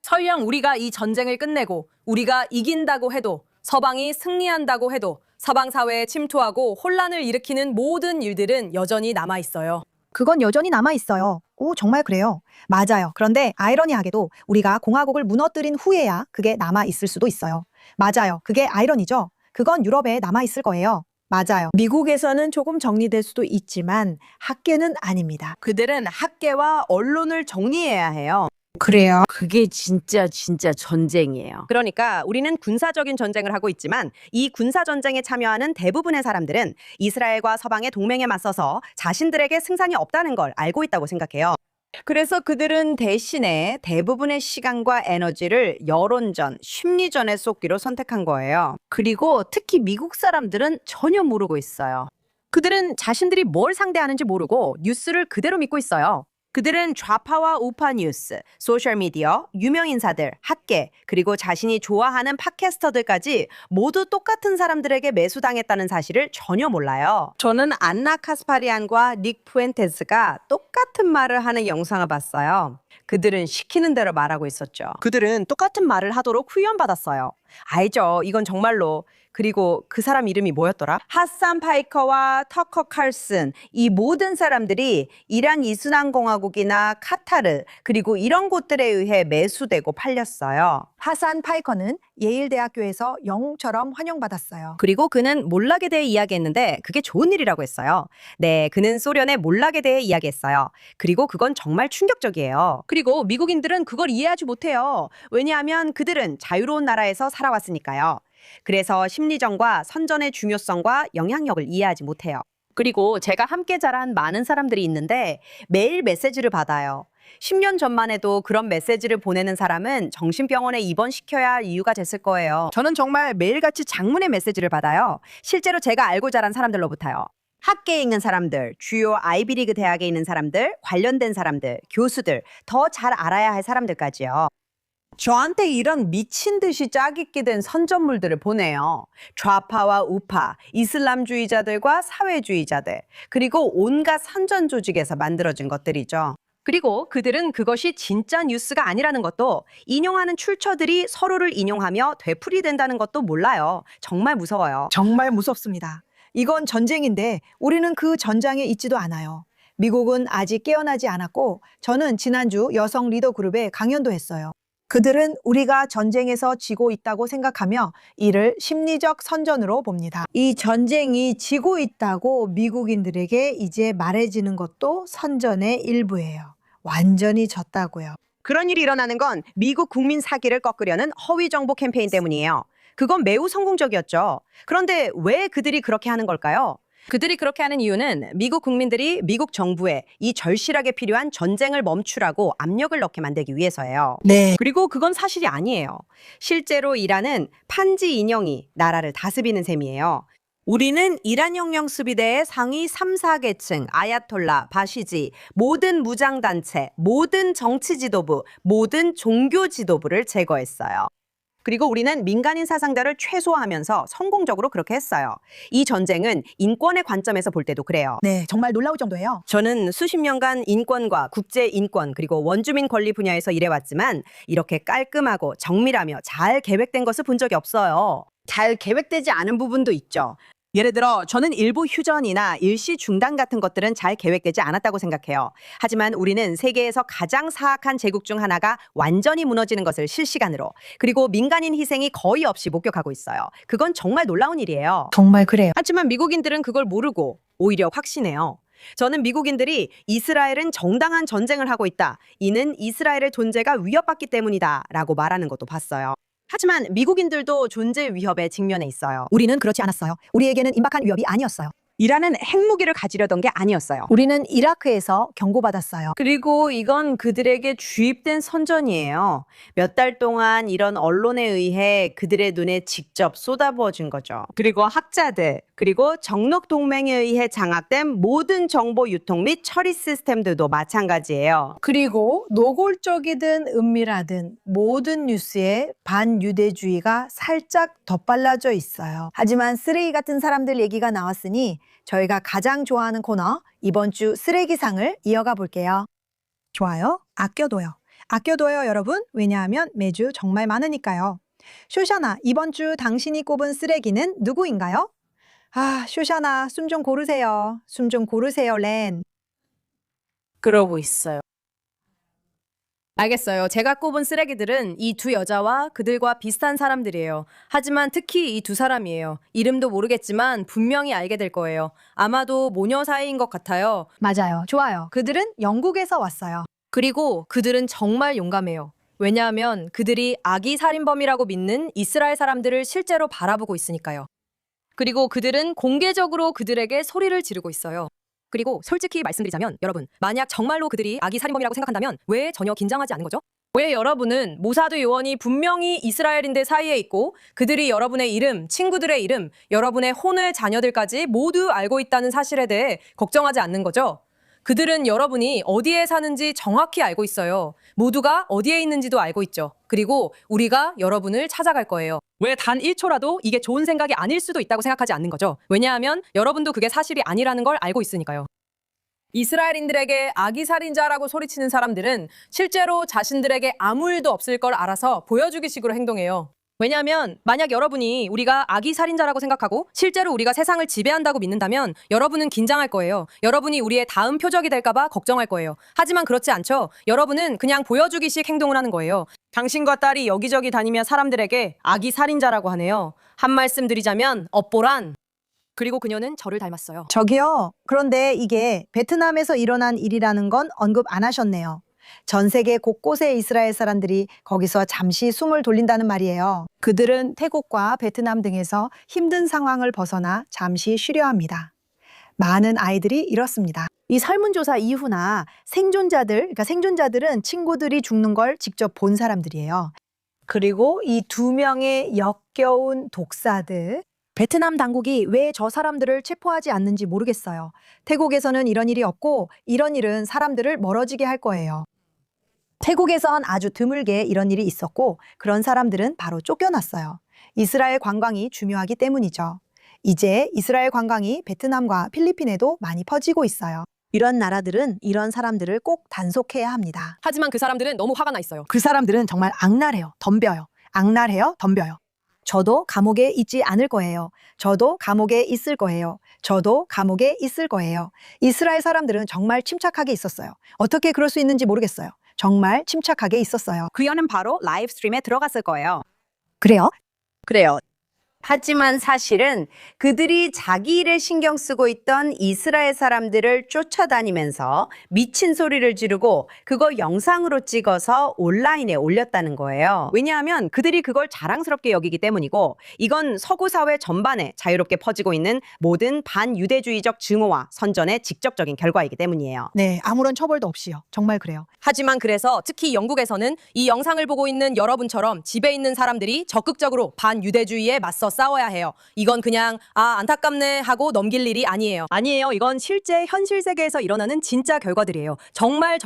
설령 우리가 이 전쟁을 끝내고 우리가 이긴다고 해도 서방이 승리한다고 해도 서방 사회에 침투하고 혼란을 일으키는 모든 일들은 여전히 남아 있어요. 그건 여전히 남아있어요. 오, 정말 그래요. 맞아요. 그런데 아이러니하게도 우리가 공화국을 무너뜨린 후에야 그게 남아있을 수도 있어요. 맞아요. 그게 아이러니죠. 그건 유럽에 남아있을 거예요. 맞아요. 미국에서는 조금 정리될 수도 있지만 학계는 아닙니다. 그들은 학계와 언론을 정리해야 해요. 그래요. 그게 진짜 전쟁이에요. 그러니까 우리는 군사적인 전쟁을 하고 있지만 이 군사 전쟁에 참여하는 대부분의 사람들은 이스라엘과 서방의 동맹에 맞서서 자신들에게 승산이 없다는 걸 알고 있다고 생각해요. 그래서 그들은 대신에 대부분의 시간과 에너지를 여론전, 심리전에 쏟기로 선택한 거예요. 그리고 특히 미국 사람들은 전혀 모르고 있어요. 그들은 자신들이 뭘 상대하는지 모르고 뉴스를 그대로 믿고 있어요. 그들은 좌파와 우파 뉴스, 소셜미디어, 유명인사들, 학계, 그리고 자신이 좋아하는 팟캐스터들까지 모두 똑같은 사람들에게 매수당했다는 사실을 전혀 몰라요. 저는 안나 카스파리안과 닉 푸엔테스가 똑같은 말을 하는 영상을 봤어요. 그들은 시키는 대로 말하고 있었죠. 그들은 똑같은 말을 하도록 훈련받았어요. 알죠. 이건 정말로. 그리고 그 사람 이름이 뭐였더라? 하산 파이커와 터커 칼슨, 이 모든 사람들이 이란 이슬람 공화국이나 카타르 그리고 이런 곳들에 의해 매수되고 팔렸어요. 하산 파이커는 예일대학교에서 영웅처럼 환영받았어요. 그리고 그는 몰락에 대해 이야기했는데 그게 좋은 일이라고 했어요. 네, 그는 소련의 몰락에 대해 이야기했어요. 그리고 그건 정말 충격적이에요. 그리고 미국인들은 그걸 이해하지 못해요. 왜냐하면 그들은 자유로운 나라에서 살아왔으니까요. 그래서 심리전과 선전의 중요성과 영향력을 이해하지 못해요. 그리고 제가 함께 자란 많은 사람들이 있는데 매일 메시지를 받아요. 10년 전만 해도 그런 메시지를 보내는 사람은 정신병원에 입원시켜야 할 이유가 됐을 거예요. 저는 정말 매일같이 장문의 메시지를 받아요. 실제로 제가 알고 자란 사람들로부터요. 학계에 있는 사람들, 주요 아이비리그 대학에 있는 사람들, 관련된 사람들, 교수들, 더 잘 알아야 할 사람들까지요. 저한테 이런 미친 듯이 짜깁기 된 선전물들을 보내요. 좌파와 우파, 이슬람주의자들과 사회주의자들, 그리고 온갖 선전 조직에서 만들어진 것들이죠. 그리고 그들은 그것이 진짜 뉴스가 아니라는 것도, 인용하는 출처들이 서로를 인용하며 되풀이된다는 것도 몰라요. 정말 무서워요. 정말 무섭습니다. 이건 전쟁인데 우리는 그 전장에 있지도 않아요. 미국은 아직 깨어나지 않았고 저는 지난주 여성 리더 그룹에 강연도 했어요. 그들은 우리가 전쟁에서 지고 있다고 생각하며 이를 심리적 선전으로 봅니다. 이 전쟁이 지고 있다고 미국인들에게 이제 말해지는 것도 선전의 일부예요. 완전히 졌다고요. 그런 일이 일어나는 건 미국 국민 사기를 꺾으려는 허위 정보 캠페인 때문이에요. 그건 매우 성공적이었죠. 그런데 왜 그들이 그렇게 하는 걸까요? 그들이 그렇게 하는 이유는 미국 국민들이 미국 정부에 이 절실하게 필요한 전쟁을 멈추라고 압력을 넣게 만들기 위해서예요. 네. 그리고 그건 사실이 아니에요. 실제로 이란은 판지 인형이 나라를 다스리는 셈이에요. 우리는 이란 혁명 수비대의 상위 3, 4계층, 아야톨라, 바시지, 모든 무장단체, 모든 정치 지도부, 모든 종교 지도부를 제거했어요. 그리고 우리는 민간인 사상자를 최소화하면서 성공적으로 그렇게 했어요. 이 전쟁은 인권의 관점에서 볼 때도 그래요. 네, 정말 놀라울 정도예요. 저는 수십 년간 인권과 국제 인권 그리고 원주민 권리 분야에서 일해왔지만 이렇게 깔끔하고 정밀하며 잘 계획된 것을 본 적이 없어요. 잘 계획되지 않은 부분도 있죠. 예를 들어 저는 일부 휴전이나 일시 중단 같은 것들은 잘 계획되지 않았다고 생각해요. 하지만 우리는 세계에서 가장 사악한 제국 중 하나가 완전히 무너지는 것을 실시간으로, 그리고 민간인 희생이 거의 없이 목격하고 있어요. 그건 정말 놀라운 일이에요. 정말 그래요. 하지만 미국인들은 그걸 모르고 오히려 확신해요. 저는 미국인들이 이스라엘은 정당한 전쟁을 하고 있다, 이는 이스라엘의 존재가 위협받기 때문이다 라고 말하는 것도 봤어요. 하지만 미국인들도 존재 위협에 직면해 있어요. 우리는 그렇지 않았어요. 우리에게는 임박한 위협이 아니었어요. 이란은 핵무기를 가지려던 게 아니었어요. 우리는 이라크에서 경고받았어요. 그리고 이건 그들에게 주입된 선전이에요. 몇 달 동안 이런 언론에 의해 그들의 눈에 직접 쏟아부어준 거죠. 그리고 학자들, 그리고 정록 동맹에 의해 장악된 모든 정보 유통 및 처리 시스템들도 마찬가지예요. 그리고 노골적이든 은밀하든 모든 뉴스에 반유대주의가 살짝 덧발라져 있어요. 하지만 쓰레기 같은 사람들 얘기가 나왔으니 저희가 가장 좋아하는 코너, 이번 주 쓰레기상을 이어가 볼게요. 좋아요. 아껴둬요. 아껴둬요, 여러분. 왜냐하면 매주 정말 많으니까요. 쇼샤나, 이번 주 당신이 꼽은 쓰레기는 누구인가요? 아, 쇼샤나, 숨 좀 고르세요. 숨 좀 고르세요, 렌. 그러고 있어요. 알겠어요. 제가 꼽은 쓰레기들은 이 두 여자와 그들과 비슷한 사람들이에요. 하지만 특히 이 두 사람이에요. 이름도 모르겠지만 분명히 알게 될 거예요. 아마도 모녀 사이인 것 같아요. 맞아요. 좋아요. 그들은 영국에서 왔어요. 그리고 그들은 정말 용감해요. 왜냐하면 그들이 아기 살인범이라고 믿는 이스라엘 사람들을 실제로 바라보고 있으니까요. 그리고 그들은 공개적으로 그들에게 소리를 지르고 있어요. 그리고 솔직히 말씀드리자면 여러분, 만약 정말로 그들이 아기 살인범이라고 생각한다면 왜 전혀 긴장하지 않은 거죠? 왜 여러분은 모사드 요원이 분명히 이스라엘인들 사이에 있고 그들이 여러분의 이름, 친구들의 이름, 여러분의 혼외 자녀들까지 모두 알고 있다는 사실에 대해 걱정하지 않는 거죠? 그들은 여러분이 어디에 사는지 정확히 알고 있어요. 모두가 어디에 있는지도 알고 있죠. 그리고 우리가 여러분을 찾아갈 거예요. 왜 단 1초라도 이게 좋은 생각이 아닐 수도 있다고 생각하지 않는 거죠? 왜냐하면 여러분도 그게 사실이 아니라는 걸 알고 있으니까요. 이스라엘인들에게 아기 살인자라고 소리치는 사람들은 실제로 자신들에게 아무 일도 없을 걸 알아서 보여주기식으로 행동해요. 왜냐하면 만약 여러분이 우리가 아기 살인자라고 생각하고 실제로 우리가 세상을 지배한다고 믿는다면 여러분은 긴장할 거예요. 여러분이 우리의 다음 표적이 될까봐 걱정할 거예요. 하지만 그렇지 않죠. 여러분은 그냥 보여주기식 행동을 하는 거예요. 당신과 딸이 여기저기 다니며 사람들에게 아기 살인자라고 하네요. 한 말씀 드리자면 업보란. 그리고 그녀는 저를 닮았어요. 저기요. 그런데 이게 베트남에서 일어난 일이라는 건 언급 안 하셨네요. 전 세계 곳곳의 이스라엘 사람들이 거기서 잠시 숨을 돌린다는 말이에요. 그들은 태국과 베트남 등에서 힘든 상황을 벗어나 잠시 쉬려 합니다. 많은 아이들이 이렇습니다. 이 설문조사 이후나 생존자들은 친구들이 죽는 걸 직접 본 사람들이에요. 그리고 이 두 명의 역겨운 독사들, 베트남 당국이 왜 저 사람들을 체포하지 않는지 모르겠어요. 태국에서는 이런 일이 없고 이런 일은 사람들을 멀어지게 할 거예요. 태국에선 아주 드물게 이런 일이 있었고 그런 사람들은 바로 쫓겨났어요. 이스라엘 관광이 중요하기 때문이죠. 이제 이스라엘 관광이 베트남과 필리핀에도 많이 퍼지고 있어요. 이런 나라들은 이런 사람들을 꼭 단속해야 합니다. 하지만 그 사람들은 너무 화가 나 있어요. 그 사람들은 정말 악랄해요. 덤벼요. 악랄해요. 덤벼요. 저도 감옥에 있지 않을 거예요. 저도 감옥에 있을 거예요. 저도 감옥에 있을 거예요. 이스라엘 사람들은 정말 침착하게 있었어요. 어떻게 그럴 수 있는지 모르겠어요. 정말 침착하게 있었어요. 그 연은 바로 라이브 스트림에 들어갔을 거예요. 그래요? 그래요. 하지만 사실은 그들이 자기 일에 신경 쓰고 있던 이스라엘 사람들을 쫓아다니면서 미친 소리를 지르고 그거 영상으로 찍어서 온라인에 올렸다는 거예요. 왜냐하면 그들이 그걸 자랑스럽게 여기기 때문이고 이건 서구 사회 전반에 자유롭게 퍼지고 있는 모든 반유대주의적 증오와 선전의 직접적인 결과이기 때문이에요. 네, 아무런 처벌도 없이요. 정말 그래요. 하지만 그래서 특히 영국에서는 이 영상을 보고 있는 여러분처럼 집에 있는 사람들이 적극적으로 반유대주의에 맞서 싸워야 해요. 이건 그냥 안타깝네 하고 넘길 일이 아니에요. 아니에요. 이건 실제 현실 세계에서 일어나는 진짜 결과들이에요. 정말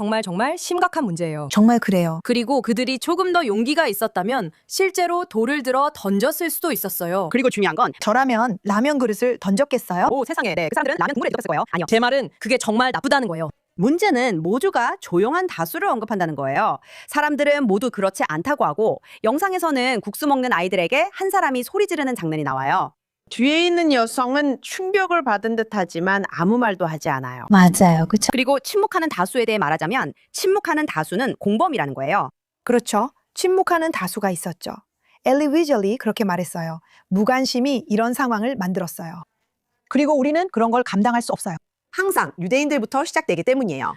심각한 문제예요. 정말 그래요. 그리고 그들이 조금 더 용기가 있었다면 실제로 돌을 들어 던졌을 수도 있었어요. 그리고 중요한 건 저라면 라면 그릇을 던졌겠어요? 오 세상에 네, 그 사람들은 라면 국물에 던졌을 거예요. 아니요. 제 말은 그게 정말 나쁘다는 거예요. 문제는 모두가 조용한 다수를 언급한다는 거예요. 사람들은 모두 그렇지 않다고 하고 영상에서는 국수 먹는 아이들에게 한 사람이 소리 지르는 장면이 나와요. 뒤에 있는 여성은 충격을 받은 듯하지만 아무 말도 하지 않아요. 맞아요. 그렇죠. 그리고 침묵하는 다수에 대해 말하자면 침묵하는 다수는 공범이라는 거예요. 그렇죠. 침묵하는 다수가 있었죠. 엘리 위즐리 그렇게 말했어요. 무관심이 이런 상황을 만들었어요. 그리고 우리는 그런 걸 감당할 수 없어요. 항상 유대인들부터 시작되기 때문이에요.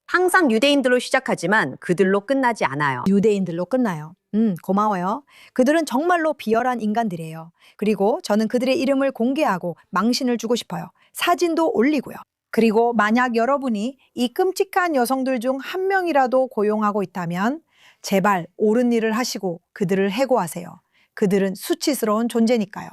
항상 유대인들로 시작하지만 그들로 끝나지 않아요. 유대인들로 끝나요. 고마워요. 그들은 정말로 비열한 인간들이에요. 그리고 저는 그들의 이름을 공개하고 망신을 주고 싶어요. 사진도 올리고요. 그리고 만약 여러분이 이 끔찍한 여성들 중 한 명이라도 고용하고 있다면 제발 옳은 일을 하시고 그들을 해고하세요. 그들은 수치스러운 존재니까요.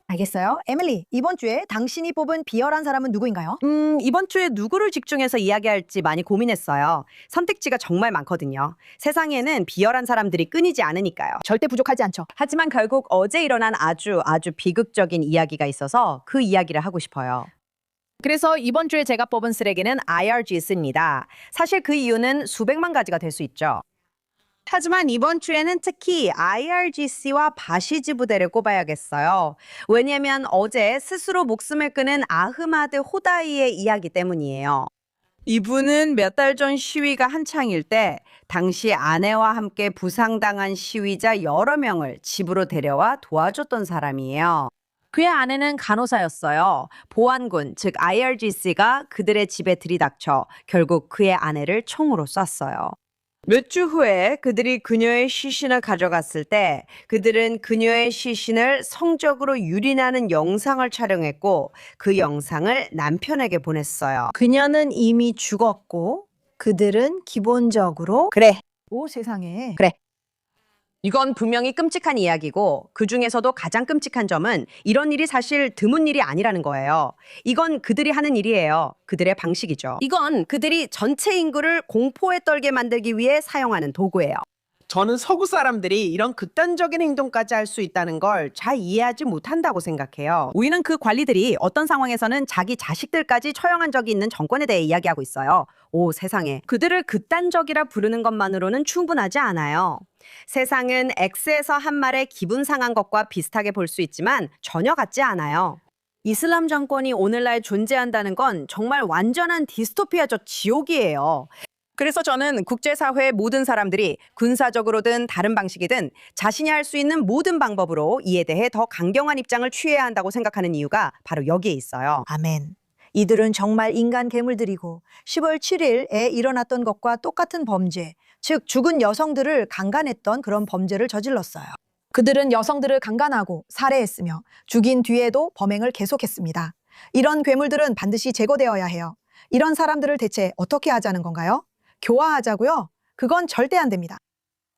알겠어요? 에밀리, 이번 주에 당신이 뽑은 비열한 사람은 누구인가요? 이번 주에 누구를 집중해서 이야기할지 많이 고민했어요. 선택지가 정말 많거든요. 세상에는 비열한 사람들이 끊이지 않으니까요. 절대 부족하지 않죠. 하지만 결국 어제 일어난 아주 비극적인 이야기가 있어서 그 이야기를 하고 싶어요. 그래서 이번 주에 제가 뽑은 쓰레기는 IRGS입니다. 사실 그 이유는 수백만 가지가 될 수 있죠. 하지만 이번 주에는 특히 IRGC와 바시지 부대를 꼽아야겠어요. 왜냐하면 어제 스스로 목숨을 끊은 아흐마드 호다이의 이야기 때문이에요. 이분은 몇 달 전 시위가 한창일 때 당시 아내와 함께 부상당한 시위자 여러 명을 집으로 데려와 도와줬던 사람이에요. 그의 아내는 간호사였어요. 보안군, 즉 IRGC가 그들의 집에 들이닥쳐 결국 그의 아내를 총으로 쐈어요. 몇 주 후에 그들이 그녀의 시신을 가져갔을 때 그들은 그녀의 시신을 성적으로 유린하는 영상을 촬영했고 그 영상을 남편에게 보냈어요. 그녀는 이미 죽었고 그들은 기본적으로 그래. 오 세상에. 그래. 이건 분명히 끔찍한 이야기고 그 중에서도 가장 끔찍한 점은 이런 일이 사실 드문 일이 아니라는 거예요. 이건 그들이 하는 일이에요. 그들의 방식이죠. 이건 그들이 전체 인구를 공포에 떨게 만들기 위해 사용하는 도구예요. 저는 서구 사람들이 이런 극단적인 행동까지 할 수 있다는 걸 잘 이해하지 못한다고 생각해요. 우리는 그 관리들이 어떤 상황에서는 자기 자식들까지 처형한 적이 있는 정권에 대해 이야기하고 있어요. 오 세상에. 그들을 극단적이라 부르는 것만으로는 충분하지 않아요. 세상은 X에서 한 말의 기분 상한 것과 비슷하게 볼 수 있지만 전혀 같지 않아요. 이슬람 정권이 오늘날 존재한다는 건 정말 완전한 디스토피아적 지옥이에요. 그래서 저는 국제사회의 모든 사람들이 군사적으로든 다른 방식이든 자신이 할 수 있는 모든 방법으로 이에 대해 더 강경한 입장을 취해야 한다고 생각하는 이유가 바로 여기에 있어요. 아멘. 이들은 정말 인간 괴물들이고 10월 7일에 일어났던 것과 똑같은 범죄, 즉 죽은 여성들을 강간했던 그런 범죄를 저질렀어요. 그들은 여성들을 강간하고 살해했으며 죽인 뒤에도 범행을 계속했습니다. 이런 괴물들은 반드시 제거되어야 해요. 이런 사람들을 대체 어떻게 하자는 건가요? 교화하자고요? 그건 절대 안 됩니다.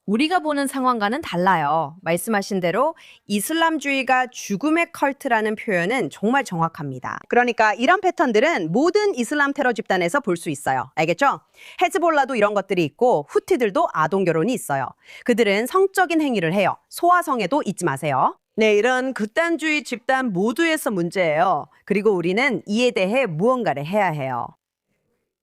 우리가 보는 상황과는 달라요. 말씀하신 대로 이슬람주의가 죽음의 컬트라는 표현은 정말 정확합니다. 그러니까 이런 패턴들은 모든 이슬람 테러 집단에서 볼 수 있어요. 알겠죠? 헤즈볼라도 이런 것들이 있고 후티들도 아동 결혼이 있어요. 그들은 성적인 행위를 해요. 소아성애도 잊지 마세요. 네, 이런 극단주의 집단 모두에서 문제예요. 그리고 우리는 이에 대해 무언가를 해야 해요.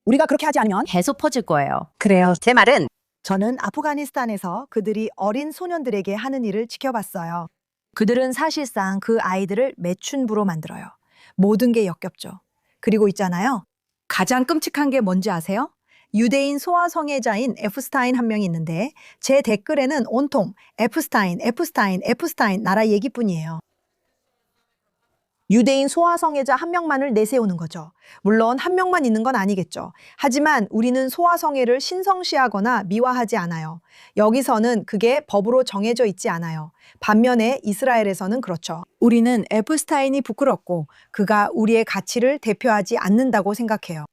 우리가 그렇게 하지 않으면 계속 퍼질 거예요. 그래요. 제 말은 저는 아프가니스탄에서 그들이 어린 소년들에게 하는 일을 지켜봤어요. 그들은 사실상 그 아이들을 매춘부로 만들어요. 모든 게 역겹죠. 그리고 있잖아요. 가장 끔찍한 게 뭔지 아세요? 유대인 소아성애자인 에프스타인 한 명이 있는데 제 댓글에는 온통 에프스타인 나라 얘기뿐이에요. 유대인 소아성애자 한 명만을 내세우는 거죠. 물론 한 명만 있는 건 아니겠죠. 하지만 우리는 소아성애를 신성시하거나 미화하지 않아요. 여기서는 그게 법으로 정해져 있지 않아요. 반면에 이스라엘에서는 그렇죠. 우리는 에프스타인이 부끄럽고 그가 우리의 가치를 대표하지 않는다고 생각해요.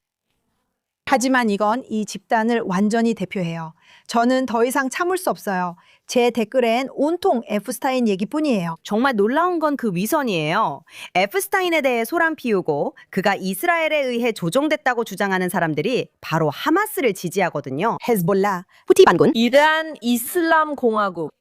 하지만 이건 이 집단을 완전히 대표해요. 저는 더 이상 참을 수 없어요. 제 댓글엔 온통 에프스타인 얘기뿐이에요. 정말 놀라운 건 그 위선이에요. 에프스타인에 대해 소란 피우고 그가 이스라엘에 의해 조종됐다고 주장하는 사람들이 바로 하마스를 지지하거든요. 헤즈볼라, 후티 반군, 이란 이슬람 공화국.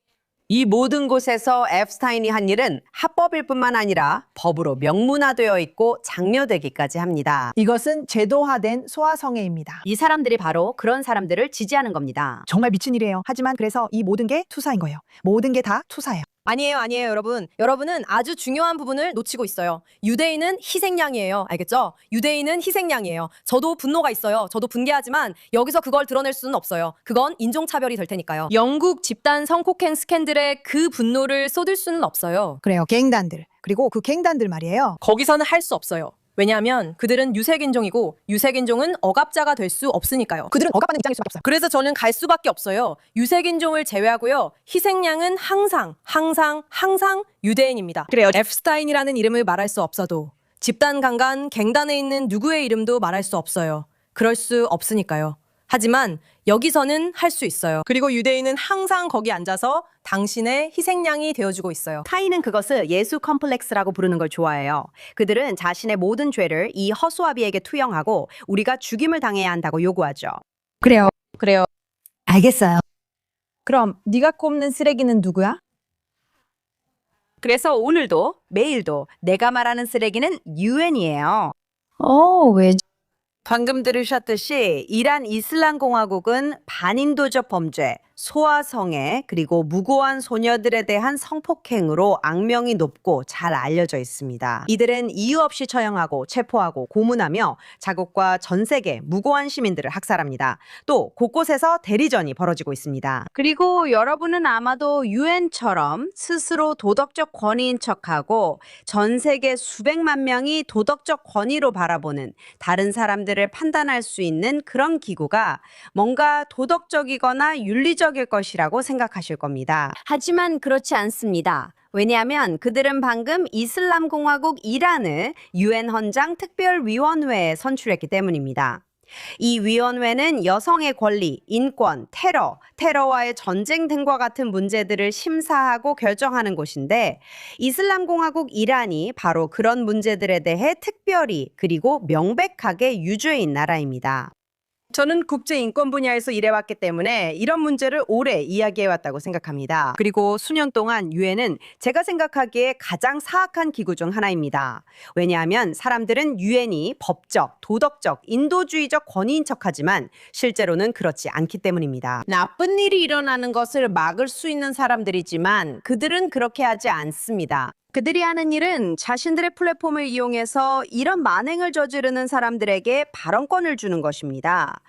이 모든 곳에서 에프스타인이 한 일은 합법일 뿐만 아니라 법으로 명문화되어 있고 장려되기까지 합니다. 이것은 제도화된 소아성애입니다. 이 사람들이 바로 그런 사람들을 지지하는 겁니다. 정말 미친 일이에요. 하지만 그래서 이 모든 게 투사인 거예요. 모든 게 다 투사예요. 아니에요, 여러분. 여러분은 아주 중요한 부분을 놓치고 있어요. 유대인은 희생양이에요. 알겠죠? 유대인은 희생양이에요. 저도 분노가 있어요. 저도 분개하지만 여기서 그걸 드러낼 수는 없어요. 그건 인종차별이 될 테니까요. 영국 집단 성폭행 스캔들에 그 분노를 쏟을 수는 없어요. 그래요. 갱단들. 그리고 그 갱단들 말이에요. 거기서는 할 수 없어요. 왜냐하면 그들은 유색인종이고 유색인종은 억압자가 될 수 없으니까요. 그들은 억압받는 입장일 수밖에 없어요. 그래서 저는 갈 수밖에 없어요. 유색인종을 제외하고요. 희생양은 항상 유대인입니다. 그래요. 에프스타인이라는 이름을 말할 수 없어도 집단 강간 갱단에 있는 누구의 이름도 말할 수 없어요. 그럴 수 없으니까요. 하지만 여기서는 할 수 있어요. 그리고 유대인은 항상 거기 앉아서 당신의 희생양이 되어주고 있어요. 타인은 그것을 예수 컴플렉스라고 부르는 걸 좋아해요. 그들은 자신의 모든 죄를 이 허수아비에게 투영하고 우리가 죽임을 당해야 한다고 요구하죠. 그래요. 알겠어요. 그럼 네가 꼽는 쓰레기는 누구야? 그래서 오늘도 매일도 내가 말하는 쓰레기는 유엔이에요. 왜 방금 들으셨듯이 이란 이슬람 공화국은 반인도적 범죄, 소아성애, 그리고 무고한 소녀들에 대한 성폭행으로 악명이 높고 잘 알려져 있습니다. 이들은 이유 없이 처형하고 체포하고 고문하며 자국과 전 세계 무고한 시민들을 학살합니다. 또 곳곳에서 대리전이 벌어지고 있습니다. 그리고 여러분은 아마도 유엔처럼 스스로 도덕적 권위인 척하고 전 세계 수백만 명이 도덕적 권위로 바라보는 다른 사람들을 판단할 수 있는 그런 기구가 뭔가 도덕적이거나 윤리적 일 것이라고 생각하실 겁니다. 하지만 그렇지 않습니다. 왜냐하면 그들은 방금 이슬람 공화국 이란을 유엔 헌장 특별위원회에 선출했기 때문입니다. 이 위원회는 여성의 권리, 인권, 테러와의 전쟁 등과 같은 문제들을 심사하고 결정하는 곳인데 이슬람 공화국 이란이 바로 그런 문제들에 대해 특별히 그리고 명백하게 유죄인 나라입니다. 저는 국제 인권 분야에서 일해왔기 때문에 이런 문제를 오래 이야기해왔다고 생각합니다. 그리고 수년 동안 유엔은 제가 생각하기에 가장 사악한 기구 중 하나입니다. 왜냐하면 사람들은 유엔이 법적, 도덕적, 인도주의적 권위인 척하지만 실제로는 그렇지 않기 때문입니다. 나쁜 일이 일어나는 것을 막을 수 있는 사람들이지만 그들은 그렇게 하지 않습니다. 그들이 하는 일은 자신들의 플랫폼을 이용해서 이런 만행을 저지르는 사람들에게 발언권을 주는 것입니다.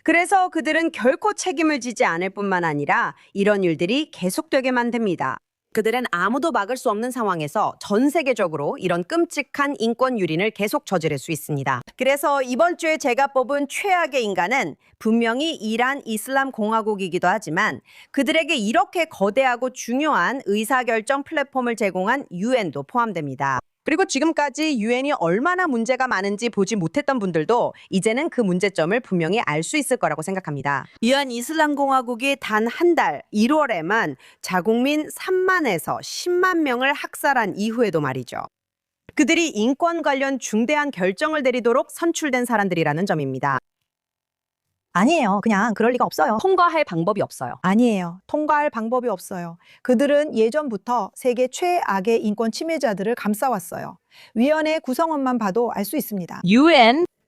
그래서 그들은 결코 책임을 지지 않을 뿐만 아니라 이런 일들이 계속되게 만듭니다. 그들은 아무도 막을 수 없는 상황에서 전 세계적으로 이런 끔찍한 인권 유린을 계속 저지를 수 있습니다. 그래서 이번 주에 제가 뽑은 최악의 인간은 분명히 이란 이슬람 공화국이기도 하지만 그들에게 이렇게 거대하고 중요한 의사결정 플랫폼을 제공한 유엔도 포함됩니다. 그리고 지금까지 유엔이 얼마나 문제가 많은지 보지 못했던 분들도 이제는 그 문제점을 분명히 알 수 있을 거라고 생각합니다. 이한 이슬람 공화국이 단 한 달 1월에만 자국민 3만에서 10만 명을 학살한 이후에도 말이죠. 그들이 인권 관련 중대한 결정을 내리도록 선출된 사람들이라는 점입니다. 아니에요. 그냥 그럴 리가 없어요. 통과할 방법이 없어요. 아니에요. 통과할 방법이 없어요. 그들은 예전부터 세계 최악의 인권 침해자들을 감싸왔어요. 위원회 구성원만 봐도 알 수 있습니다.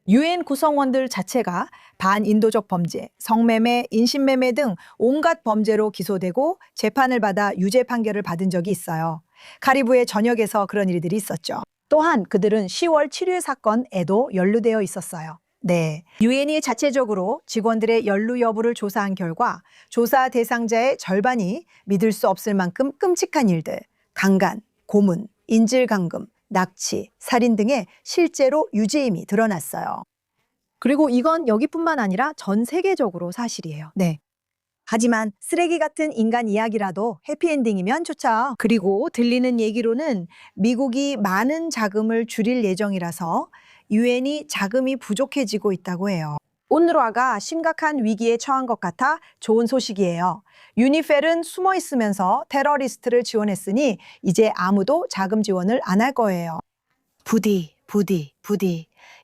유엔 구성원들 자체가 반인도적 범죄, 성매매, 인신매매 등 온갖 범죄로 기소되고 재판을 받아 유죄 판결을 받은 적이 있어요. 카리브해 전역에서 그런 일들이 있었죠. 또한 그들은 10월 7일 사건에도 연루되어 있었어요. 네. 유엔이 자체적으로 직원들의 연루 여부를 조사한 결과 조사 대상자의 절반이 믿을 수 없을 만큼 끔찍한 일들, 강간, 고문, 인질감금, 납치, 살인 등의 실제로 유죄임이 드러났어요. 그리고 이건 여기뿐만 아니라 전 세계적으로 사실이에요. 네. 하지만 쓰레기 같은 인간 이야기라도 해피엔딩이면 좋죠. 그리고 들리는 얘기로는 미국이 많은 자금을 줄일 예정이라서 유엔이 자금이 부족해지고 있다고 해요. 온누라가 심각한 위기에 처한 것 같아 좋은 소식이에요. 유니펠은 숨어 있으면서 테러리스트를 지원했으니 이제 아무도 자금 지원을 안 할 거예요. 부디.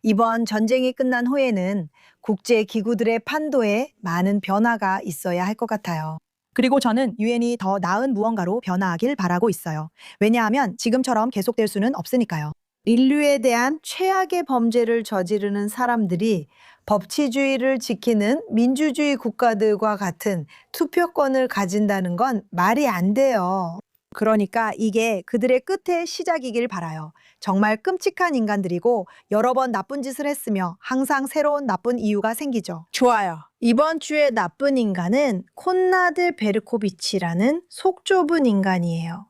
이번 전쟁이 끝난 후에는 국제 기구들의 판도에 많은 변화가 있어야 할 것 같아요. 그리고 저는 유엔이 더 나은 무언가로 변화하길 바라고 있어요. 왜냐하면 지금처럼 계속될 수는 없으니까요. 인류에 대한 최악의 범죄를 저지르는 사람들이 법치주의를 지키는 민주주의 국가들과 같은 투표권을 가진다는 건 말이 안 돼요. 그러니까 이게 그들의 끝의 시작이길 바라요. 정말 끔찍한 인간들이고 여러 번 나쁜 짓을 했으며 항상 새로운 나쁜 이유가 생기죠. 좋아요. 이번 주의 나쁜 인간은 콘라드 베르코비치라는 속 좁은 인간이에요.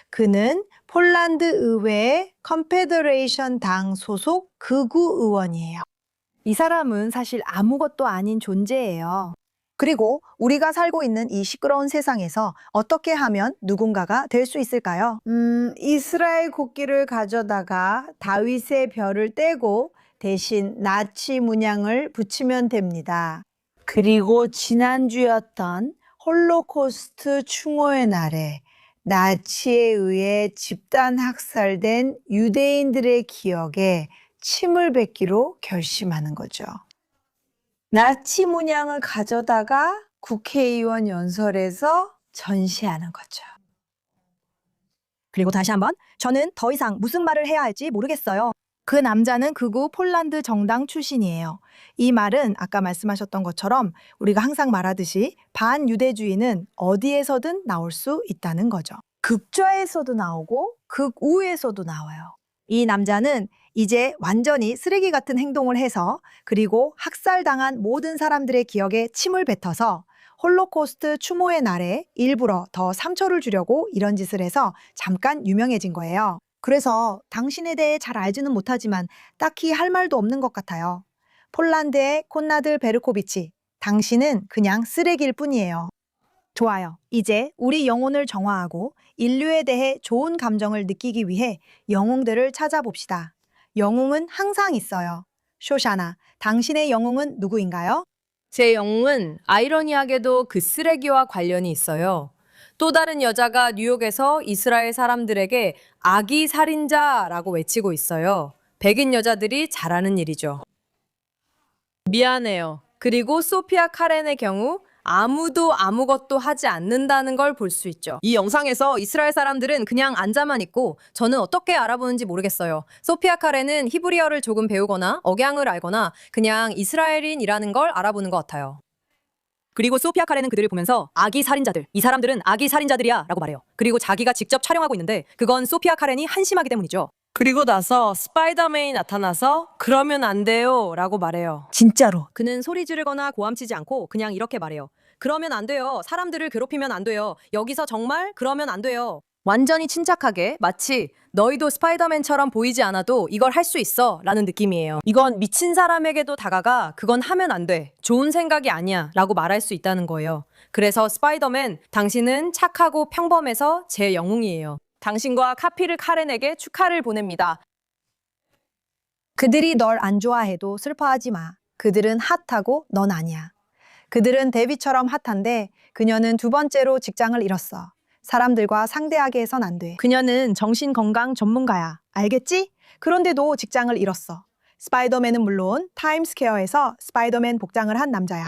그는 폴란드 의회의 컨페더레이션 당 소속 극우 의원이에요. 이 사람은 사실 아무것도 아닌 존재예요. 그리고 우리가 살고 있는 이 시끄러운 세상에서 어떻게 하면 누군가가 될 수 있을까요? 이스라엘 국기를 가져다가 다윗의 별을 떼고 대신 나치 문양을 붙이면 됩니다. 그리고 지난주였던 홀로코스트 충오의 날에 나치에 의해 집단 학살된 유대인들의 기억에 침을 뱉기로 결심하는 거죠. 나치 문양을 가져다가 국회의원 연설에서 전시하는 거죠. 그리고 다시 한번 저는 더 이상 무슨 말을 해야 할지 모르겠어요. 그 남자는 극우 폴란드 정당 출신이에요. 이 말은 아까 말씀하셨던 것처럼 우리가 항상 말하듯이 반유대주의는 어디에서든 나올 수 있다는 거죠. 극좌에서도 나오고 극우에서도 나와요. 이 남자는 이제 완전히 쓰레기 같은 행동을 해서 그리고 학살당한 모든 사람들의 기억에 침을 뱉어서 홀로코스트 추모의 날에 일부러 더 상처를 주려고 이런 짓을 해서 잠깐 유명해진 거예요. 그래서 당신에 대해 잘 알지는 못하지만 딱히 할 말도 없는 것 같아요. 폴란드의 콘라드 베르코비치, 당신은 그냥 쓰레기일 뿐이에요. 좋아요. 이제 우리 영혼을 정화하고 인류에 대해 좋은 감정을 느끼기 위해 영웅들을 찾아봅시다. 영웅은 항상 있어요. 쇼샤나, 당신의 영웅은 누구인가요? 제 영웅은 아이러니하게도 그 쓰레기와 관련이 있어요. 또 다른 여자가 뉴욕에서 이스라엘 사람들에게 아기 살인자라고 외치고 있어요. 백인 여자들이 잘하는 일이죠. 미안해요. 그리고 소피아 카렌의 경우 아무도 아무것도 하지 않는다는 걸 볼 수 있죠. 이 영상에서 이스라엘 사람들은 그냥 앉아만 있고 저는 어떻게 알아보는지 모르겠어요. 소피아 카렌은 히브리어를 조금 배우거나 억양을 알거나 그냥 이스라엘인이라는 걸 알아보는 것 같아요. 그리고 소피아 카렌은 그들을 보면서 아기 살인자들, 이 사람들은 아기 살인자들이야 라고 말해요. 그리고 자기가 직접 촬영하고 있는데 그건 소피아 카렌이 한심하기 때문이죠. 그리고 나서 스파이더맨이 나타나서 그러면 안 돼요 라고 말해요. 진짜로. 그는 소리 지르거나 고함치지 않고 그냥 이렇게 말해요. 그러면 안 돼요. 사람들을 괴롭히면 안 돼요. 여기서 정말 그러면 안 돼요. 완전히 침착하게 마치 너희도 스파이더맨처럼 보이지 않아도 이걸 할 수 있어 라는 느낌이에요. 이건 미친 사람에게도 다가가 그건 하면 안 돼. 좋은 생각이 아니야 라고 말할 수 있다는 거예요. 그래서 스파이더맨, 당신은 착하고 평범해서 제 영웅이에요. 당신과 카피르 카렌에게 축하를 보냅니다. 그들이 널 안 좋아해도 슬퍼하지 마. 그들은 핫하고 넌 아니야. 그들은 데뷔처럼 핫한데 그녀는 두 번째로 직장을 잃었어. 사람들과 상대하게 해선 안 돼. 그녀는 정신건강 전문가야. 알겠지? 그런데도 직장을 잃었어. 스파이더맨은 물론 타임스퀘어에서 스파이더맨 복장을 한 남자야.